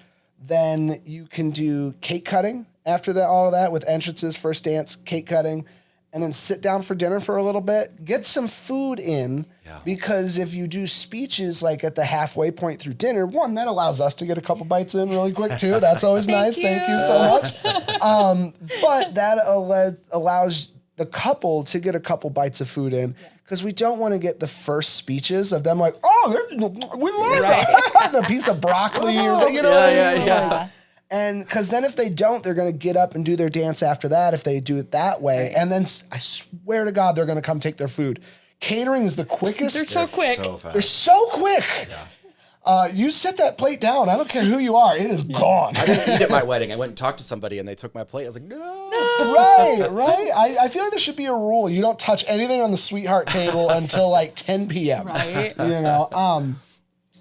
Speaker 4: Then you can do cake cutting after that, all of that with entrances, first dance, cake cutting, and then sit down for dinner for a little bit, get some food in. Because if you do speeches like at the halfway point through dinner, one, that allows us to get a couple bites in really quick too. That's always nice. Thank you so much. But that allows the couple to get a couple bites of food in because we don't want to get the first speeches of them like, oh, we love that. The piece of broccoli or something,
Speaker 1: Yeah.
Speaker 4: And because then if they don't, they're going to get up and do their dance after that if they do it that way. And then I swear to God, they're going to come take their food. Catering is the quickest.
Speaker 3: They're so quick.
Speaker 1: So fast.
Speaker 4: They're so quick. You set that plate down. I don't care who you are. It is gone.
Speaker 1: I didn't eat at my wedding. I went and talked to somebody and they took my plate. I was like, no.
Speaker 4: Right. I feel like there should be a rule. You don't touch anything on the sweetheart table until like 10 p.m.
Speaker 3: Right.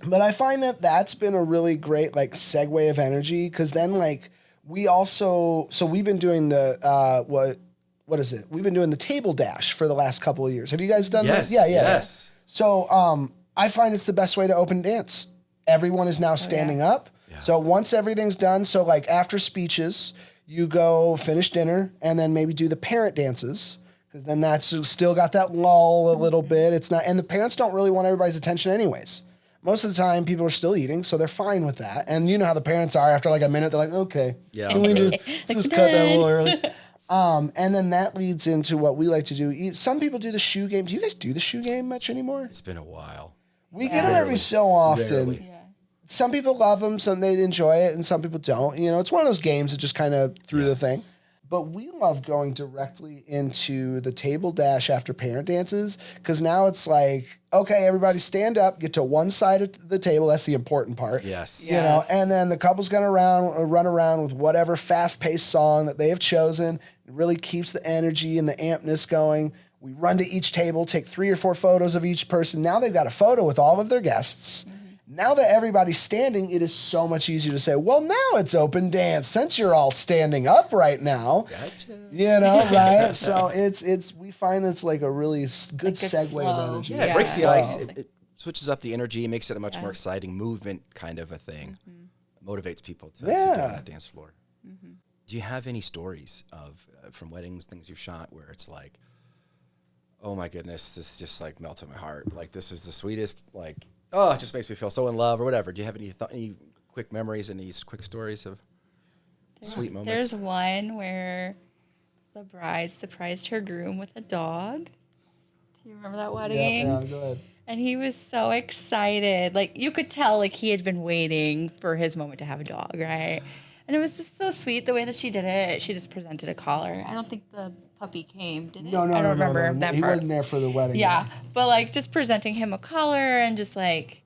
Speaker 4: But I find that that's been a really great like segue of energy because then like we've been doing the what is it? We've been doing the table dash for the last couple of years. Have you guys done that?
Speaker 1: Yes.
Speaker 4: So I find it's the best way to open dance. Everyone is now standing up. Yeah. So once everything's done, so like after speeches, you go finish dinner and then maybe do the parent dances because then that's still got that lull a little bit. It's not, and the parents don't really want everybody's attention anyways. Most of the time, people are still eating, so they're fine with that. And you know how the parents are. After like a minute, they're like, okay, can we just cut that a little early. And then that leads into what we like to do. Some people do the shoe game. Do you guys do the shoe game much anymore?
Speaker 1: It's been a while.
Speaker 4: We get them every so often.
Speaker 1: Rarely.
Speaker 3: Yeah.
Speaker 4: Some people love them, some they enjoy it, and some people don't. You know, it's one of those games that just kind of threw the thing. But we love going directly into the table dash after parent dances because now it's like, okay, everybody stand up, get to one side of the table. That's the important part.
Speaker 1: Yes.
Speaker 4: You know, and then the couple's going to run around with whatever fast-paced song that they have chosen. It really keeps the energy and the ampness going. We run to each table, take 3 or 4 photos of each person. Now they've got a photo with all of their guests. Now that everybody's standing, it is so much easier to say, well, now it's open dance since you're all standing up right now.
Speaker 1: Gotcha.
Speaker 4: You know, right? So it's we find that's like a really good segue
Speaker 3: flow.
Speaker 4: of energy.
Speaker 1: Yeah, it breaks the ice. It switches up the energy, makes it a much more exciting movement kind of a thing. Motivates people to get on that dance floor. Do you have any stories of from weddings, things you've shot, where it's like, oh my goodness, this just like melted my heart. Like this is the sweetest, like, oh, it just makes me feel so in love or whatever. Do you have any quick memories, any quick stories of sweet moments?
Speaker 3: There's one where the bride surprised her groom with a dog. Do you remember that wedding?
Speaker 4: Yeah, go ahead.
Speaker 3: And he was so excited. Like, you could tell, like, he had been waiting for his moment to have a dog, right? And it was just so sweet the way that she did it. She just presented a collar. I don't think the puppy came, did it?
Speaker 4: No,
Speaker 3: I don't remember that
Speaker 4: he
Speaker 3: part.
Speaker 4: wasn't there for the wedding.
Speaker 3: Yeah, but, like, just presenting him a collar and just, like,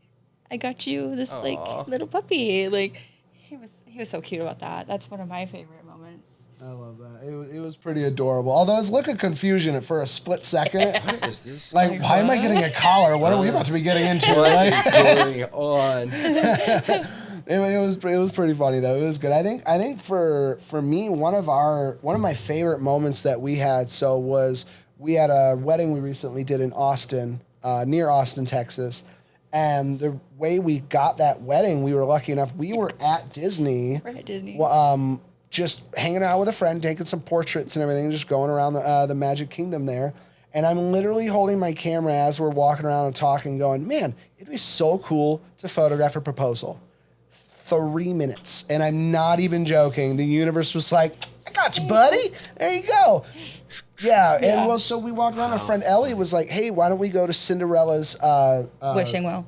Speaker 3: I got you this, like, little puppy. Like, he was so cute about that. That's one of my favorite moments.
Speaker 4: I love that. It was pretty adorable. Although it's look of confusion for a split second.
Speaker 1: What is this?
Speaker 4: Like, why am I getting a collar? What are we about to be getting into?
Speaker 1: What is going on?
Speaker 4: It was pretty funny though. It was good. I think for me one of my favorite moments that we had was we had a wedding we recently did in Austin, near Austin, Texas. And the way we got that wedding, we were lucky enough. We were at Disney.
Speaker 3: We're at Disney.
Speaker 4: Just hanging out with a friend, taking some portraits and everything, just going around the Magic Kingdom there. And I'm literally holding my camera as we're walking around and talking, going, man, it'd be so cool to photograph a proposal. 3 minutes. And I'm not even joking. The universe was like, I got you, buddy. There you go. Yeah. And well, so we walked around. Our friend Ellie was like, hey, why don't we go to Cinderella's
Speaker 3: Wishing Well.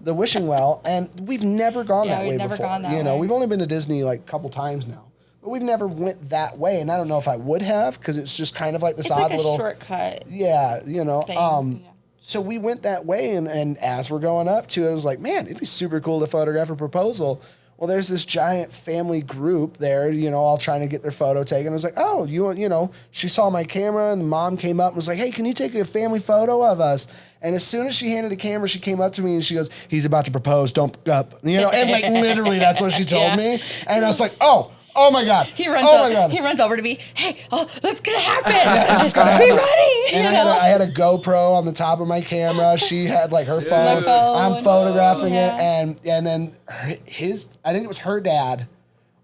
Speaker 4: The Wishing Well. And we've never gone that way before.
Speaker 3: Gone that way.
Speaker 4: We've only been to Disney like a couple times now. But we've never went that way. And I don't know if I would have, because it's just kind of like this odd little
Speaker 3: shortcut.
Speaker 4: Yeah,
Speaker 3: thing.
Speaker 4: So we went that way, and as we're going up to it, I was like, man, it'd be super cool to photograph a proposal. Well, there's this giant family group there, all trying to get their photo taken. I was like, oh, she saw my camera, and the mom came up and was like, hey, can you take a family photo of us? And as soon as she handed the camera, she came up to me and she goes, he's about to propose, don't up. And like literally that's what she told me. And I was like, oh my God.
Speaker 3: He runs over to me. Hey, that's gonna happen. Just gotta be ready.
Speaker 4: And I had a GoPro on the top of my camera. She had like her phone. I'm photographing it, and then I think it was her dad.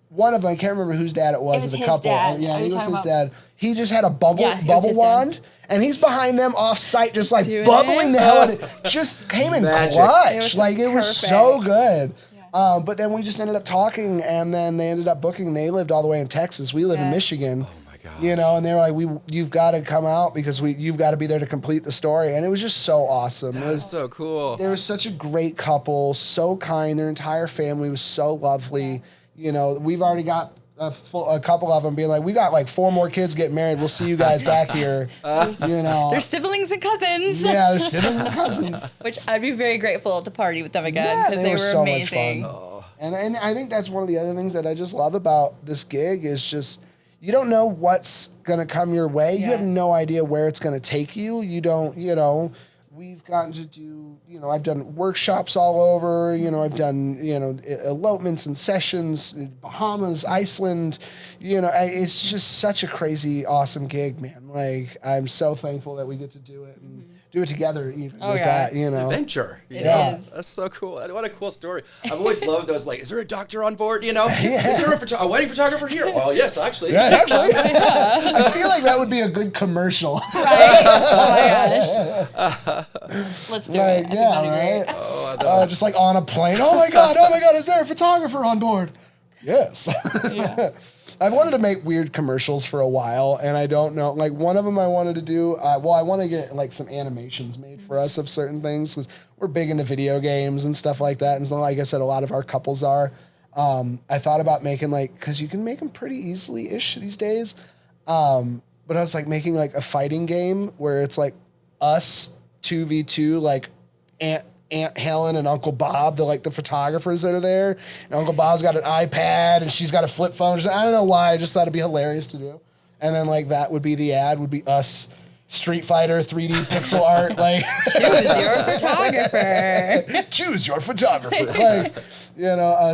Speaker 4: One of them, I can't remember whose dad it was.
Speaker 3: It was
Speaker 4: the
Speaker 3: his
Speaker 4: couple.
Speaker 3: dad.
Speaker 4: Yeah,
Speaker 3: Are
Speaker 4: it
Speaker 3: you
Speaker 4: was his
Speaker 3: talking
Speaker 4: dad. He just had a bubble
Speaker 3: his
Speaker 4: wand,
Speaker 3: dad.
Speaker 4: and he's behind them off site, just like
Speaker 3: Doing
Speaker 4: bubbling
Speaker 3: it?
Speaker 4: the hell out of it. Just came in
Speaker 1: Magic.
Speaker 4: clutch.
Speaker 3: It
Speaker 4: was so
Speaker 3: perfect.
Speaker 4: good. But then we just ended up talking, and then they ended up booking. They lived all the way in Texas. We live in Michigan.
Speaker 1: Oh my gosh.
Speaker 4: And they were like, you've got to come out because you've got to be there to complete the story. And it was just so awesome. It was
Speaker 1: so cool.
Speaker 4: They were such a great couple, so kind. Their entire family was so lovely. We've already got a couple of them being like, we got like 4 more kids getting married. We'll see you guys back here.
Speaker 3: They're siblings and cousins.
Speaker 4: Yeah, they're siblings and cousins.
Speaker 3: Which I'd be very grateful to party with them again because they were
Speaker 4: so
Speaker 3: amazing.
Speaker 4: much fun. And I think that's one of the other things that I just love about this gig is just you don't know what's going to come your way. You have no idea where it's going to take you. You don't, we've gotten to do, I've done workshops all over, I've done, elopements and sessions, Bahamas, Iceland, it's just such a crazy, awesome gig, man. Like, I'm so thankful that we get to do it and do it together even with that,
Speaker 1: Adventure.
Speaker 3: It
Speaker 1: Yeah.
Speaker 3: is.
Speaker 1: That's so cool. What a cool story. I've always loved those, like, is there a doctor on board, Is there a wedding photographer here? Well, yes, actually.
Speaker 4: Yeah, actually. I feel like that would be a good commercial.
Speaker 3: Right? Oh my gosh. Let's do it. I think that'd be great.
Speaker 1: Oh,
Speaker 4: just like on a plane. Oh my God, is there a photographer on board? Yes. I've wanted to make weird commercials for a while, and I don't know. Like one of them I wanted to do. I want to get like some animations made for us of certain things because we're big into video games and stuff like that. And so, like I said, a lot of our couples are. I thought about making because you can make them pretty easily-ish these days. But I was like making like a fighting game where it's like us 2v2, like Aunt Helen and Uncle Bob, the photographers that are there. And Uncle Bob's got an iPad and she's got a flip phone. I don't know why. I just thought it'd be hilarious to do. And then like that would be the ad, would be us Street Fighter 3D pixel art. Like
Speaker 3: choose your photographer.
Speaker 4: Choose your photographer. Like,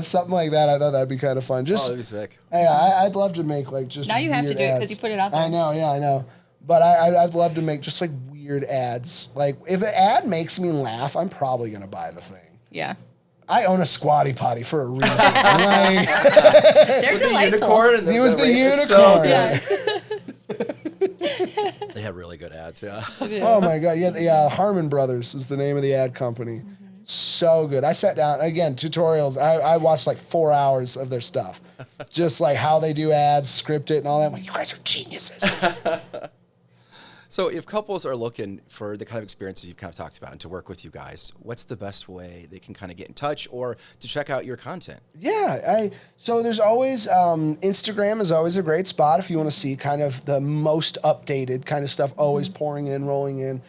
Speaker 4: something like that. I thought that'd be kind of fun. Just
Speaker 1: that'd be sick.
Speaker 4: Yeah, I'd love to make like just.
Speaker 3: Now you have to do it because you put it out there.
Speaker 4: I know, yeah, I know. But I'd love to make just like weird ads. Like if an ad makes me laugh, I'm probably gonna buy the thing.
Speaker 3: Yeah.
Speaker 4: I own a squatty potty for a reason. Like,
Speaker 3: they're delightful.
Speaker 1: The unicorn and
Speaker 4: he was the unicorn.
Speaker 1: So
Speaker 3: Yes.
Speaker 1: they have really good ads, yeah.
Speaker 4: Oh my god, yeah. Harmon Brothers is the name of the ad company. Mm-hmm. So good. I sat down again. Tutorials. I watched like 4 hours of their stuff, just like how they do ads, script it, and all that. I'm like, you guys are geniuses.
Speaker 1: So if couples are looking for the kind of experiences you've kind of talked about and to work with you guys, what's the best way they can kind of get in touch or to check out your content?
Speaker 4: Yeah, so there's always, Instagram is always a great spot if you want to see kind of the most updated kind of stuff always pouring in, rolling in.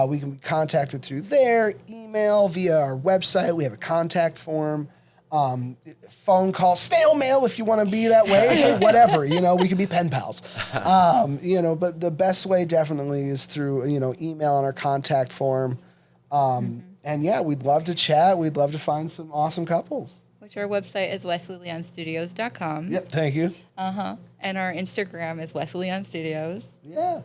Speaker 4: We can be contacted through there, email, via our website. We have a contact form. Phone call, snail mail if you want to be that way, whatever, we can be pen pals. But the best way definitely is through, email on our contact form. And yeah, we'd love to chat. We'd love to find some awesome couples.
Speaker 3: Which our website is wesleyleonstudios.com.
Speaker 4: Yep, thank you.
Speaker 3: And our Instagram is Wesley Leon Studios.
Speaker 4: Yeah.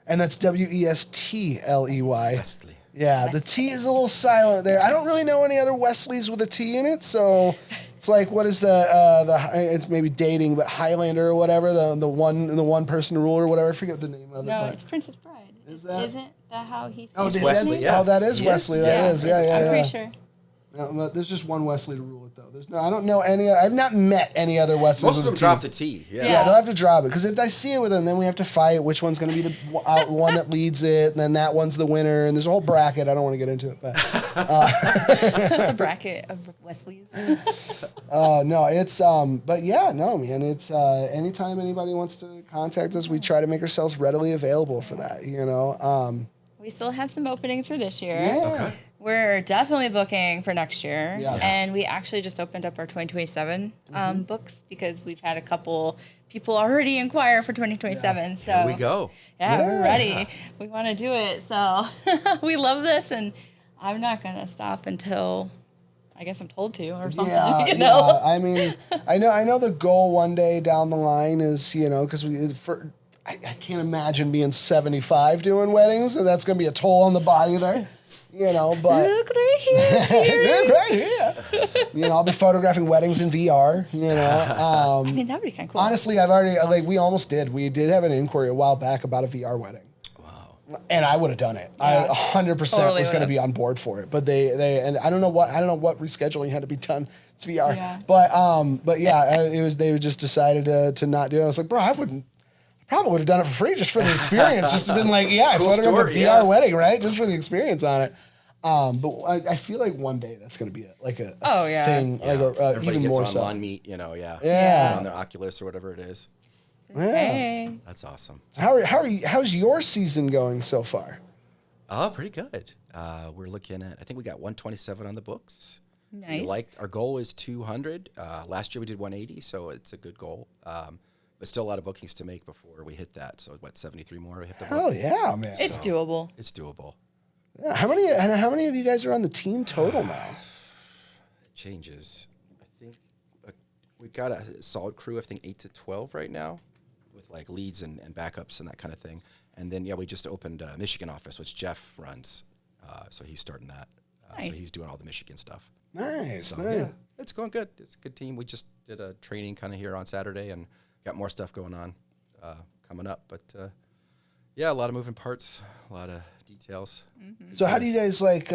Speaker 4: And that's Westley.
Speaker 1: Wesley.
Speaker 4: Yeah, the T is a little silent there. I don't really know any other Wesleys with a T in it, so it's like, what is it's maybe dating, but Highlander or whatever, the one person rule or whatever. I forget the name of it.
Speaker 3: No, it's Princess Bride. Isn't that how he's?
Speaker 4: Oh,
Speaker 1: Wesley. Yeah.
Speaker 4: Oh, that is Wesley. That is. Yeah.
Speaker 3: I'm pretty sure.
Speaker 4: No, there's just one Wesley to rule it though. I don't know any. I've not met any other Wesleys.
Speaker 1: Most of them
Speaker 4: with a
Speaker 1: drop
Speaker 4: T.
Speaker 1: the T.
Speaker 4: Yeah, they'll have to drop it because if I see it with them, then we have to fight which one's going to be the one that leads it, and then that one's the winner, and there's a whole bracket. I don't want to get into it, but
Speaker 3: The bracket of Wesley's.
Speaker 4: no, it's but yeah, no, man, it's anytime anybody wants to contact us, we try to make ourselves readily available for that.
Speaker 3: We still have some openings for this year.
Speaker 4: Yeah.
Speaker 1: Okay.
Speaker 3: We're definitely booking for next year.
Speaker 4: Yes.
Speaker 3: And we actually just opened up our 2027 books because we've had a couple people already inquire for 2027.
Speaker 4: Yeah.
Speaker 3: So
Speaker 1: Here we go.
Speaker 3: Yeah, we're ready. We want to do it. So we love this, and I'm not going to stop until I guess I'm told to or something.
Speaker 4: Yeah,
Speaker 3: you know?
Speaker 4: yeah. I mean, I know the goal one day down the line is, because I can't imagine being 75 doing weddings, so that's going to be a toll on the body there. But
Speaker 3: Look right here, dear.
Speaker 4: look right here. I'll be photographing weddings in VR.
Speaker 3: I mean, that would be kind of cool.
Speaker 4: Honestly, I've already we almost did. We did have an inquiry a while back about a VR wedding.
Speaker 1: Wow.
Speaker 4: And I would have done it.
Speaker 3: Yeah.
Speaker 4: I 100%
Speaker 3: Totally
Speaker 4: was going to
Speaker 3: would've.
Speaker 4: be on board for it. But they and I don't know what rescheduling had to be done. It's VR.
Speaker 3: Yeah.
Speaker 4: But yeah, they just decided to not do it. I was like, bro, I probably would have done it for free just for the experience. Just been like, yeah, I
Speaker 1: Cool
Speaker 4: photographed a
Speaker 1: story,
Speaker 4: VR
Speaker 1: yeah.
Speaker 4: wedding, right? Just for the experience on it. But I feel like one day that's going to be a thing,
Speaker 1: Yeah. Everybody
Speaker 4: even
Speaker 1: gets
Speaker 4: more
Speaker 1: on
Speaker 4: so.
Speaker 1: Lawn Meet, yeah.
Speaker 4: Yeah.
Speaker 1: On their Oculus or whatever it is.
Speaker 3: Hey.
Speaker 1: That's awesome.
Speaker 4: How's your season going so far?
Speaker 1: Oh, pretty good. We're looking at, I think we got 127 on the books.
Speaker 3: Nice.
Speaker 1: Our goal is 200. Last year we did 180, so it's a good goal. But still a lot of bookings to make before we hit that. So 73 more we have to book.
Speaker 4: Hell yeah, man.
Speaker 3: It's doable.
Speaker 1: It's doable.
Speaker 4: Yeah. How many of you guys are on the team total now?
Speaker 1: It changes. I think we've got a solid crew, I think 8 to 12 right now with like leads and backups and that kind of thing. And then, we just opened a Michigan office, which Jeff runs. So he's starting that.
Speaker 3: Nice.
Speaker 1: So he's doing all the Michigan stuff.
Speaker 4: Nice.
Speaker 1: So,
Speaker 4: nice.
Speaker 1: yeah, it's going good. It's a good team. We just did a training kind of here on Saturday and got more stuff going on coming up. But, a lot of moving parts, a lot of details.
Speaker 3: Mm-hmm.
Speaker 4: So how do you guys like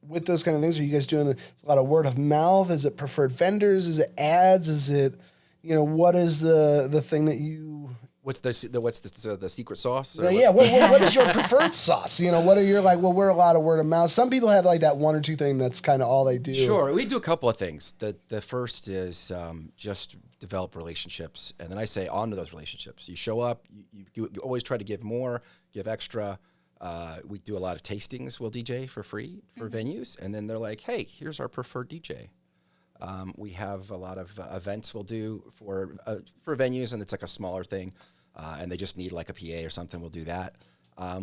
Speaker 4: with those kind of things? Are you guys doing a lot of word of mouth? Is it preferred vendors? Is it ads? Is it what is the thing that you...
Speaker 1: What's the secret sauce?
Speaker 4: What is your preferred sauce? What are your we're a lot of word of mouth. Some people have like that one or two thing that's kind of all they do.
Speaker 1: Sure, we do a couple of things. The first is just develop relationships, and then I say on to those relationships. You show up, you always try to give more, give extra. We do a lot of tastings. We'll DJ for free for venues, and then they're like, hey, here's our preferred DJ. We have a lot of events we'll do for venues, and it's like a smaller thing, and they just need like a PA or something. We'll do that.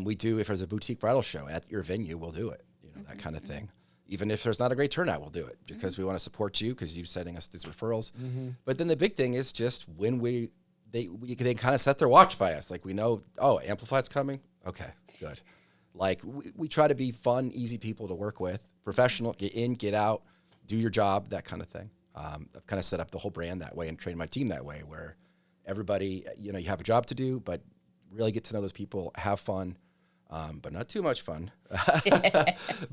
Speaker 1: We do, if there's a boutique bridal show at your venue, we'll do it. That kind of thing. Even if there's not a great turnout, we'll do it because we want to support you because you're sending us these referrals. But then the big thing is just when they kind of set their watch by us. Like we know, Amplified's coming. Okay, good. Like we try to be fun, easy people to work with, professional, get in, get out, do your job, that kind of thing. I've kind of set up the whole brand that way and trained my team that way where everybody, you have a job to do, but really get to know those people, have fun, but not too much fun.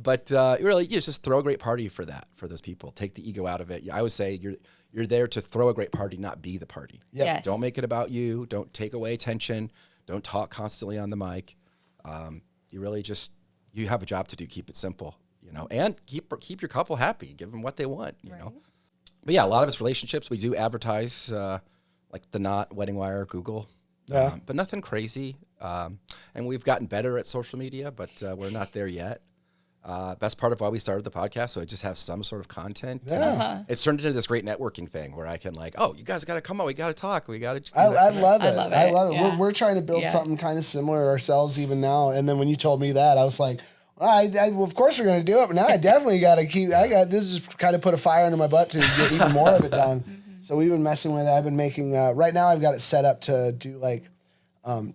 Speaker 1: But really, you just throw a great party for those people. Take the ego out of it. I always say you're there to throw a great party, not be the party.
Speaker 3: Yes.
Speaker 1: Don't make it about you. Don't take away attention. Don't talk constantly on the mic. You really you have a job to do. Keep it simple, and keep your couple happy. Give them what they want, you know. But yeah, a lot of it's relationships. We do advertise like The Knot, Wedding Wire, Google. But nothing crazy. And we've gotten better at social media, but we're not there yet. Best part of why we started the podcast, so I just have some sort of content. It's turned into this great networking thing where I can you guys got to come on. We got to talk. We got to.
Speaker 4: I love it. I love it.
Speaker 3: Yeah.
Speaker 4: We're trying to build something kind of similar ourselves even now. And then when you told me that, I was like, well, of course we're going to do it. But now I definitely got to keep. This is kind of put a fire under my butt to get even more of it done. So we've been messing with it. I've been making. Right now, I've got it set up to do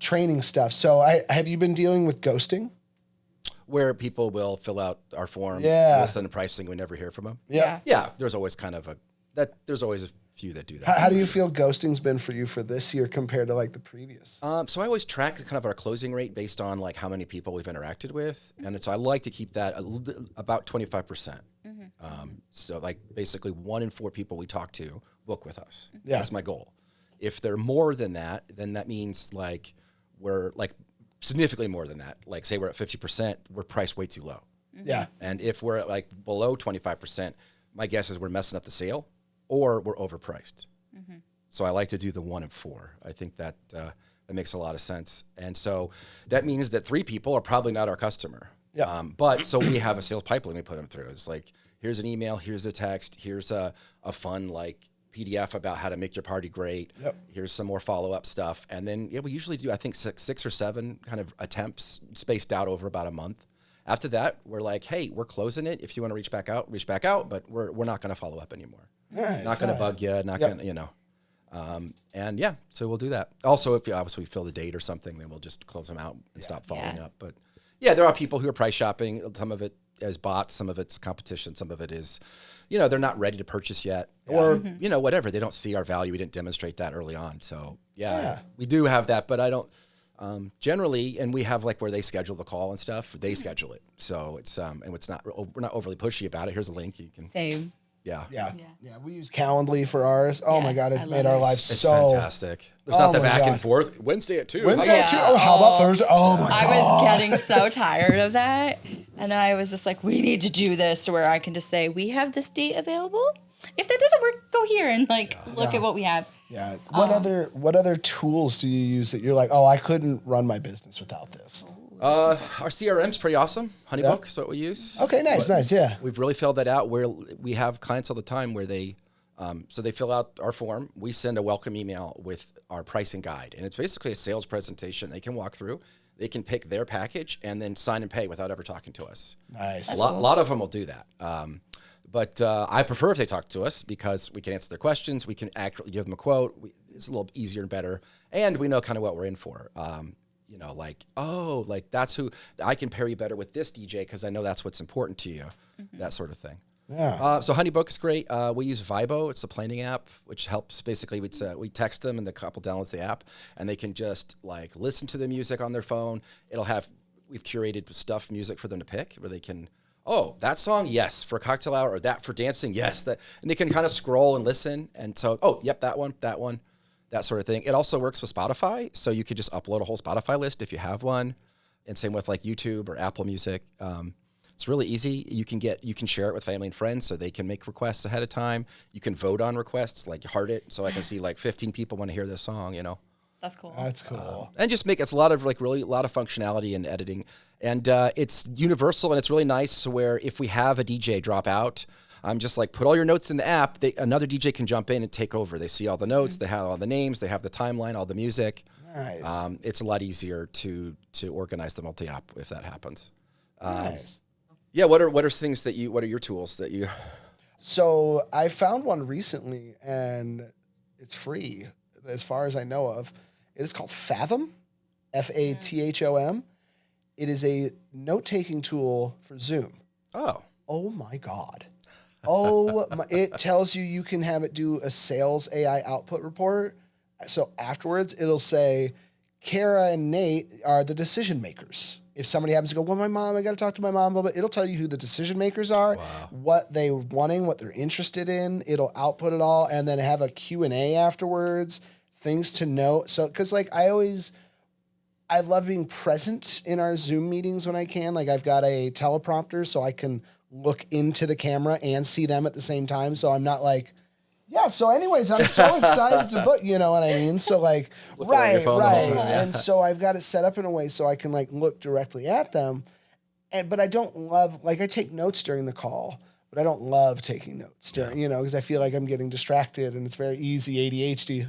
Speaker 4: training stuff. So have you been dealing with ghosting?
Speaker 1: Where people will fill out our form,
Speaker 4: we'll
Speaker 1: send the pricing, we never hear from them.
Speaker 4: Yeah.
Speaker 1: There's always there's always a few that do that.
Speaker 4: How do you feel ghosting's been for you for this year compared to the previous?
Speaker 1: So I always track kind of our closing rate based on how many people we've interacted with, and so I like to keep that about 25%. So basically 1 in 4 people we talk to book with us.
Speaker 4: Yeah.
Speaker 1: That's my goal. If they're more than that, then that means we're significantly more than that. Say we're at 50%, we're priced way too low.
Speaker 4: Yeah.
Speaker 1: And if we're at below 25%, my guess is we're messing up the sale or we're overpriced. So I like to do the 1 in 4. I think that makes a lot of sense. And so that means that 3 people are probably not our customer.
Speaker 4: Yeah.
Speaker 1: But so we have a sales pipeline we put them through. It's here's an email, here's a text, here's a fun PDF about how to make your party great.
Speaker 4: Yep.
Speaker 1: Here's some more follow-up stuff. And then we usually do, I think, 6 or 7 kind of attempts spaced out over about a month. After that, we're hey, we're closing it. If you want to reach back out, but we're not going to follow up anymore.
Speaker 4: Nice.
Speaker 1: Not going to bug you, not going to, and so we'll do that. Also, if you obviously fill the date or something, then we'll just close them out and stop following up. But yeah, there are people who are price shopping. Some of it is bots, some of it's competition, some of it is, they're not ready to purchase yet, or whatever. They don't see our value. We didn't demonstrate that early on. So we do have that, but I don't generally. And we have where they schedule the call and stuff. They schedule it, so it's and it's not we're not overly pushy about it. Here's a link. You can
Speaker 3: same.
Speaker 1: Yeah.
Speaker 4: We use Calendly for ours. Oh my God, it made our lives
Speaker 1: It's
Speaker 4: so
Speaker 1: fantastic. There's not the back and forth. Wednesday at 2.
Speaker 4: Wednesday at 2. Oh, how about Thursday? Oh my God.
Speaker 3: I was getting so tired of that, and I was just we need to do this to where I can just say we have this date available. If that doesn't work, go here and look at what we have.
Speaker 4: Yeah. What other tools do you use that you're I couldn't run my business without this?
Speaker 1: Our CRM's pretty awesome. Honeybook is what we use.
Speaker 4: Okay, nice, yeah.
Speaker 1: We've really filled that out where we have clients all the time where they fill out our form. We send a welcome email with our pricing guide, and it's basically a sales presentation they can walk through. They can pick their package and then sign and pay without ever talking to us.
Speaker 4: Nice.
Speaker 1: A lot of them will do that. But I prefer if they talk to us because we can answer their questions. We can accurately give them a quote. It's a little easier and better, and we know kind of what we're in for. That's who I can pair you better with this DJ because I know that's what's important to you, that sort of thing.
Speaker 4: Yeah.
Speaker 1: So Honeybook is great. We use Vibo. It's a planning app, which helps basically. We text them and the couple downloads the app and they can just listen to the music on their phone. We've curated music for them to pick where they can, oh, that song, yes, for a cocktail hour, or that for dancing, yes. That, and they can kind of scroll and listen. And so, oh, yep, that one, that sort of thing. It also works with Spotify, so you could just upload a whole Spotify list if you have one. And same with like YouTube or Apple Music. It's really easy. You can share it with family and friends, so they can make requests ahead of time. You can vote on requests, like heart it, so I can see like 15 people want to hear this song.
Speaker 3: That's cool.
Speaker 4: That's cool.
Speaker 1: And just it's a lot of functionality in editing, and it's universal, and it's really nice. Where if we have a DJ drop out, I'm just like, put all your notes in the app. Another DJ can jump in and take over. They see all the notes, they have all the names, they have the timeline, all the music.
Speaker 4: Nice.
Speaker 1: It's a lot easier to organize the multi-app if that happens.
Speaker 4: Nice.
Speaker 1: Yeah. What are things that what are your tools that you?
Speaker 4: So I found one recently, and it's free as far as I know of. It is called Fathom, Fathom. It is a note-taking tool for Zoom. Oh my God. It tells you can have it do a sales AI output report. So afterwards, it'll say, Kara and Nate are the decision makers. If somebody happens to go, well, my mom, I got to talk to my mom, but it'll tell you who the decision makers are, what they're wanting, what they're interested in. It'll output it all, and then have a Q&A afterwards, things to note. So, because I love being present in our Zoom meetings when I can. Like, I've got a teleprompter so I can look into the camera and see them at the same time. So I'm not like, yeah, so anyways, I'm so excited to book, you know what I mean? So like, right. And so I've got it set up in a way so I can like look directly at them. But I don't love, I take notes during the call, but I don't love taking notes during, because I feel like I'm getting distracted, and it's very easy, ADHD,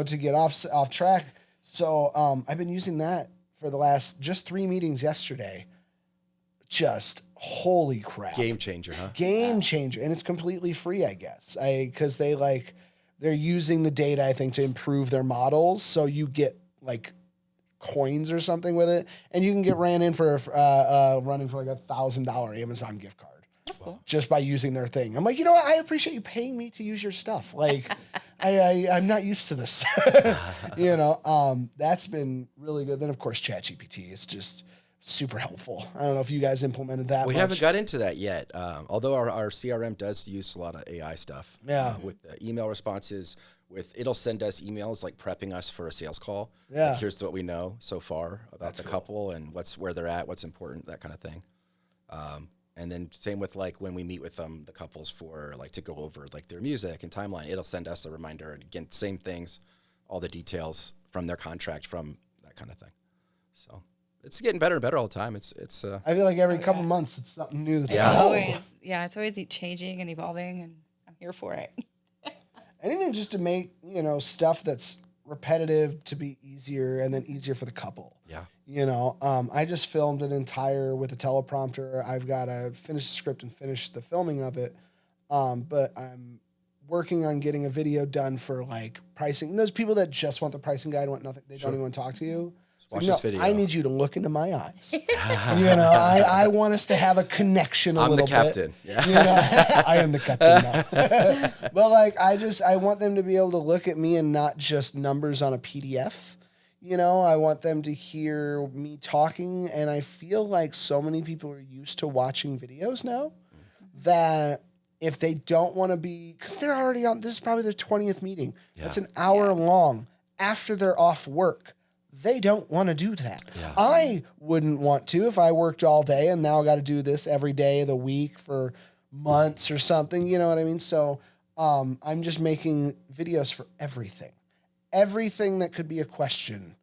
Speaker 4: to get off track. So I've been using that for the last just 3 meetings yesterday. Just holy crap.
Speaker 1: Game changer, huh?
Speaker 4: Game changer. And it's completely free, I guess. Because they're using the data, I think, to improve their models. So you get like coins or something with it. And you can get running for like $1,000 Amazon gift card.
Speaker 3: That's cool.
Speaker 4: Just by using their thing. I'm like, I appreciate you paying me to use your stuff. Like, I'm not used to this. That's been really good. Then, of course, ChatGPT is just super helpful. I don't know if you guys implemented that.
Speaker 1: We haven't got into that yet. Although our CRM does use a lot of AI stuff.
Speaker 4: Yeah.
Speaker 1: With email responses, it'll send us emails like prepping us for a sales call.
Speaker 4: Yeah.
Speaker 1: Like, here's what we know so far about the couple and where they're at, what's important, that kind of thing. And then same with like when we meet with them, the couples for like to go over like their music and timeline, it'll send us a reminder. And again, same things, all the details from their contract, from that kind of thing. So it's getting better and better all the time. It's.
Speaker 4: I feel like every couple months it's something new. That's
Speaker 3: it's always changing and evolving, and I'm here for it.
Speaker 4: Anything just to make stuff that's repetitive to be easier, and then easier for the couple.
Speaker 1: Yeah.
Speaker 4: I just filmed an entire with a teleprompter. I've got to finish the script and finish the filming of it. But I'm working on getting a video done for like pricing. And those people that just want the pricing guide, want nothing, they don't even want to talk to you.
Speaker 1: Watch this video.
Speaker 4: I need you to look into my eyes. I want us to have a connection a little bit.
Speaker 1: I'm the captain. Yeah.
Speaker 4: I am the captain now. But like, I want them to be able to look at me and not just numbers on a PDF. I want them to hear me talking. And I feel like so many people are used to watching videos now that if they don't want to be, because they're already on, this is probably their 20th meeting. Yeah. That's an hour long after they're off work. They don't want to do that. Yeah. I wouldn't want to if I worked all day and now I got to do this every day of the week for months or something. You know what I mean? So I'm just making videos for everything. Everything that could be a question.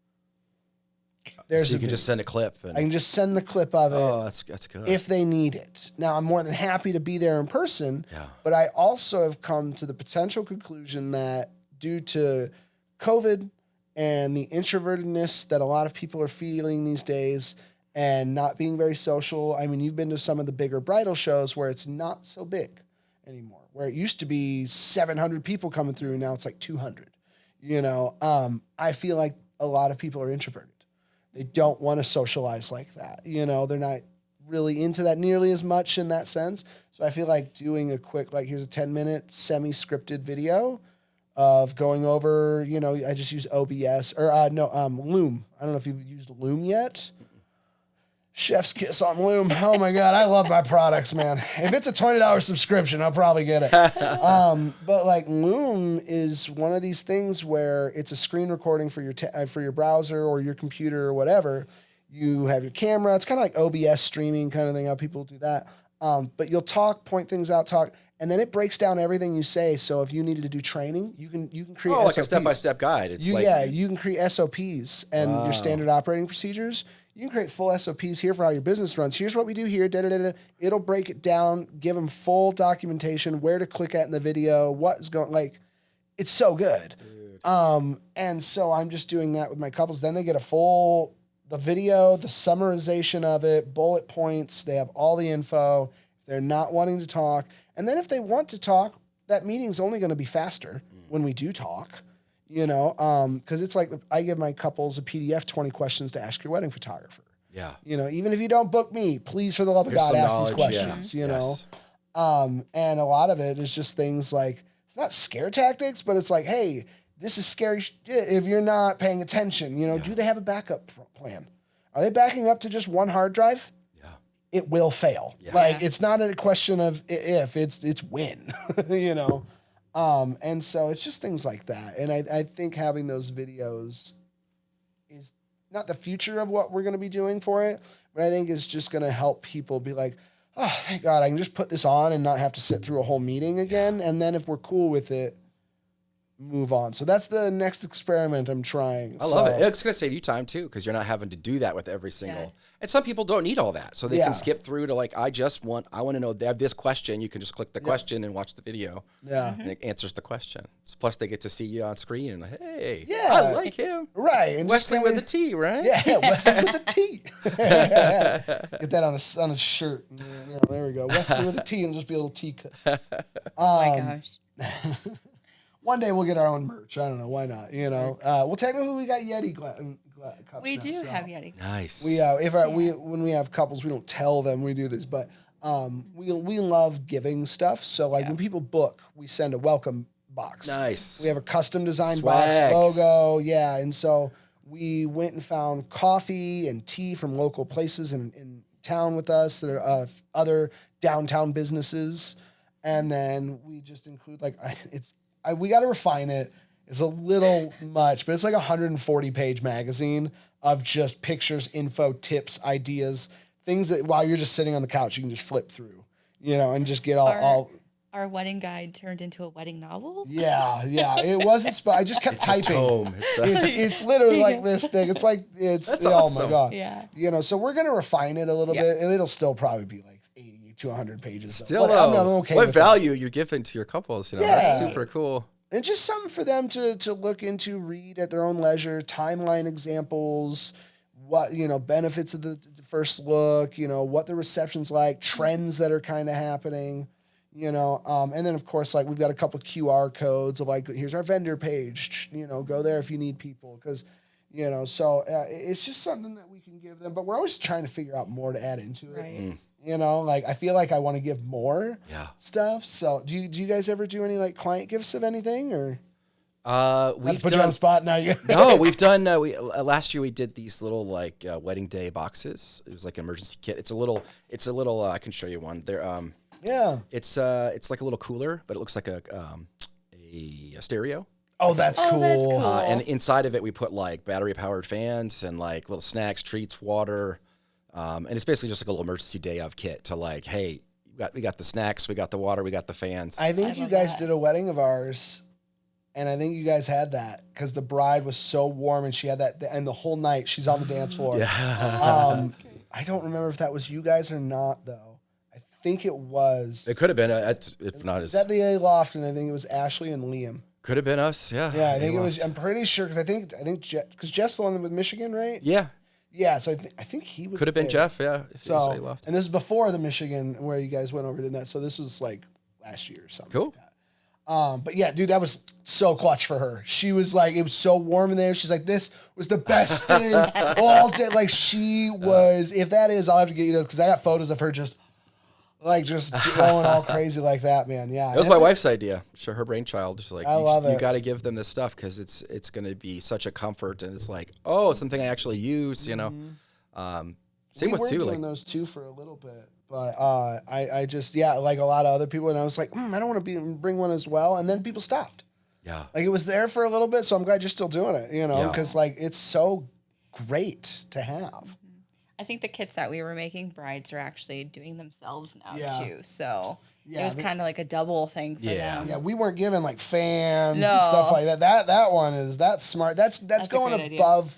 Speaker 1: So you can just send a clip.
Speaker 4: I can just send the clip of it.
Speaker 1: Oh, that's good.
Speaker 4: If they need it. Now, I'm more than happy to be there in person.
Speaker 1: Yeah.
Speaker 4: But I also have come to the potential conclusion that due to COVID and the introvertedness that a lot of people are feeling these days and not being very social. I mean, you've been to some of the bigger bridal shows where it's not so big anymore, where it used to be 700 people coming through. Now it's like 200, I feel like a lot of people are introverted. They don't want to socialize like that. They're not really into that nearly as much in that sense. So I feel like doing a quick, like here's a 10-minute semi-scripted video of going over, I just use OBS or Loom. I don't know if you've used Loom yet. Chef's kiss on Loom. Oh my God, I love my products, man. If it's a $20 subscription, I'll probably get it. But like Loom is one of these things where it's a screen recording for your browser or your computer or whatever. You have your camera. It's kind of like OBS streaming kind of thing, how people do that. But you'll talk, point things out, and then it breaks down everything you say. So if you needed to do training, you can create SOPs.
Speaker 1: Like a step-by-step guide.
Speaker 4: You can create SOPs and your standard operating procedures. You can create full SOPs here for how your business runs. Here's what we do here. It'll break it down, give them full documentation, where to click at in the video, what's going, like, it's so good. And so I'm just doing that with my couples. Then they get the video, the summarization of it, bullet points. They have all the info. They're not wanting to talk. And then if they want to talk, that meeting's only going to be faster when we do talk. Because it's like I give my couples a PDF, 20 questions to ask your wedding photographer.
Speaker 1: Yeah.
Speaker 4: Even if you don't book me, please, for the love of God, ask these questions, know? And a lot of it is just things like, it's not scare tactics, but it's like, hey, this is scary if you're not paying attention. Do they have a backup plan? Are they backing up to just one hard drive? Yeah. It will fail. Yeah. Like, it's not a question of if, it's when, And so it's just things like that. And I think having those videos is not the future of what we're going to be doing for it, but I think it's just going to help people be like, oh, thank God, I can just put this on and not have to sit through a whole meeting again. And then if we're cool with it, move on. So that's the next experiment I'm trying.
Speaker 1: I love it. It's going to save you time too, because you're not having to do that with every single. Yeah. And some people don't need all that, so they can skip through to like, I want to know. They have this question. You can just click the question and watch the video. Yeah, and it answers the question. So plus, they get to see you on screen and hey, I like him.
Speaker 4: Right, and
Speaker 1: Wesley with a T, right?
Speaker 4: Yeah, Wesley with a T. Get that on a shirt. Yeah, there we go. Wesley with a T, and just be a little T cut.
Speaker 3: Oh my gosh.
Speaker 4: One day we'll get our own merch. I don't know. Why not? Well, technically we got Yeti cups.
Speaker 3: We do have Yeti.
Speaker 1: Nice.
Speaker 4: When we have couples, we don't tell them we do this, but we love giving stuff. So when people book, we send a welcome box.
Speaker 1: Nice.
Speaker 4: We have a custom designed box logo. Yeah, and so we went and found coffee and tea from local places in town with us that are other downtown businesses, and then we just include we got to refine it. It's a little much, but it's like a 140-page magazine of just pictures, info, tips, ideas, things that while you're just sitting on the couch, you can just flip through, and just get all.
Speaker 3: Our wedding guide turned into a wedding novel.
Speaker 4: Yeah. It wasn't. I just kept typing. It's literally like this thing. It's like
Speaker 1: That's awesome.
Speaker 4: Oh my God.
Speaker 3: Yeah.
Speaker 4: So we're gonna refine it a little bit, and it'll still probably be like 80 to 100 pages.
Speaker 1: Still, I'm okay. What value you're giving to your couples? That's super cool.
Speaker 4: And just something for them to look into, read at their own leisure, timeline examples, what, benefits of the first look, what the reception's like, trends that are kind of happening, and then of course, we've got a couple of QR codes of here's our vendor page, go there if you need people. Cause, so it's just something that we can give them, but we're always trying to figure out more to add into it. Right. I feel like I want to give more stuff. So do you guys ever do any client gifts of anything or?
Speaker 1: We've
Speaker 4: put you on the spot now.
Speaker 1: No, we've done, last year we did these little wedding day boxes. It was like an emergency kit. It's a little, I can show you one. They're, it's like a little cooler, but it looks like a stereo.
Speaker 4: Oh, that's cool.
Speaker 3: That's cool.
Speaker 1: And inside of it, we put battery powered fans and little snacks, treats, water. And it's basically just like a little emergency day of kit to hey, we got the snacks, we got the water, we got the fans.
Speaker 4: I think you guys did a wedding of ours, and I think you guys had that because the bride was so warm and she had that, and the whole night she's on the dance floor.
Speaker 1: Yeah.
Speaker 4: I don't remember if that was you guys or not though. I think it was.
Speaker 1: It could have been. If not,
Speaker 4: it's at the A Loft, and I think it was Ashley and Liam.
Speaker 1: Could have been us. Yeah.
Speaker 4: Yeah, I think it was. I'm pretty sure because I think because Jeff's the one with Michigan, right?
Speaker 1: Yeah.
Speaker 4: Yeah, so I think he was.
Speaker 1: Could have been Jeff, yeah.
Speaker 4: So, and this is before the Michigan where you guys went over to that. So this was last year or something.
Speaker 1: Cool.
Speaker 4: Like that. But yeah, dude, that was so clutch for her. She was it was so warm in there. She's like, this was the best thing all day. She was. If that is, I'll have to get you those because I got photos of her just going all crazy like that, man. Yeah,
Speaker 1: it was my wife's idea. Sure, her brainchild. She's like,
Speaker 4: I love it.
Speaker 1: You got to give them this stuff because it's going to be such a comfort, and it's something I actually use. Same with
Speaker 4: we were
Speaker 1: too,
Speaker 4: doing those too for a little bit, but I just like a lot of other people, and I was like, I don't want to bring one as well, and then people stopped.
Speaker 1: Yeah.
Speaker 4: Like it was there for a little bit, so I'm glad you're still doing it. Because like it's so great to have.
Speaker 3: I think the kits that we were making, brides are actually doing themselves now too. So
Speaker 4: Yeah,
Speaker 3: it was kind of like a double thing for them.
Speaker 4: Yeah, we weren't given like fans
Speaker 3: No.
Speaker 4: and stuff like that. That one that's smart. That's
Speaker 3: a
Speaker 4: going
Speaker 3: great idea.
Speaker 4: above.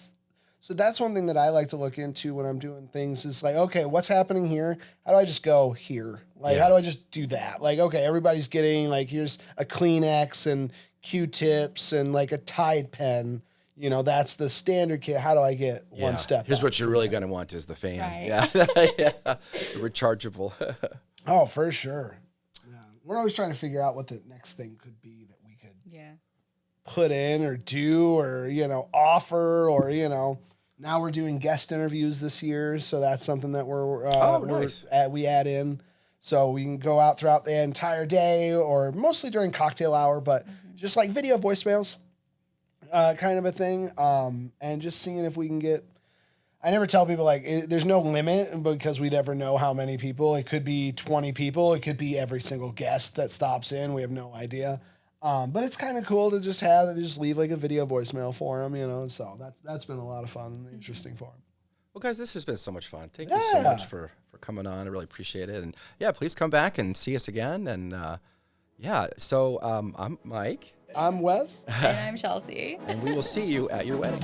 Speaker 4: So that's one thing that I like to look into when I'm doing things. Is like, okay, what's happening here? How do I just go here? Like, how do I just do that? Like, okay, everybody's getting like, here's a Kleenex and Q-tips and like a Tide pen. That's the standard kit. How do I get one step?
Speaker 1: Here's
Speaker 4: up
Speaker 1: what you're
Speaker 4: from
Speaker 1: really
Speaker 4: there?
Speaker 1: going to want is the fan.
Speaker 3: Right.
Speaker 1: Yeah. Rechargeable.
Speaker 4: Oh, for sure. Yeah. We're always trying to figure out what the next thing could be that we could put in or do or, offer or, now we're doing guest interviews this year. So that's something that
Speaker 1: nice.
Speaker 4: we add in. So we can go out throughout the entire day or mostly during cocktail hour, but just like video voicemails, kind of a thing. And just seeing if we can get, I never tell people there's no limit because we never know how many people. It could be 20 people. It could be every single guest that stops in. We have no idea. But it's kind of cool to just leave like a video voicemail for them, so that's been a lot of fun and interesting for them.
Speaker 1: Well, guys, this has been so much fun. Thank you so much for coming on. I really appreciate it. And please come back and see us again. And so I'm Mike.
Speaker 4: I'm Wes.
Speaker 3: And I'm Chelsea.
Speaker 1: And we will see you at your wedding.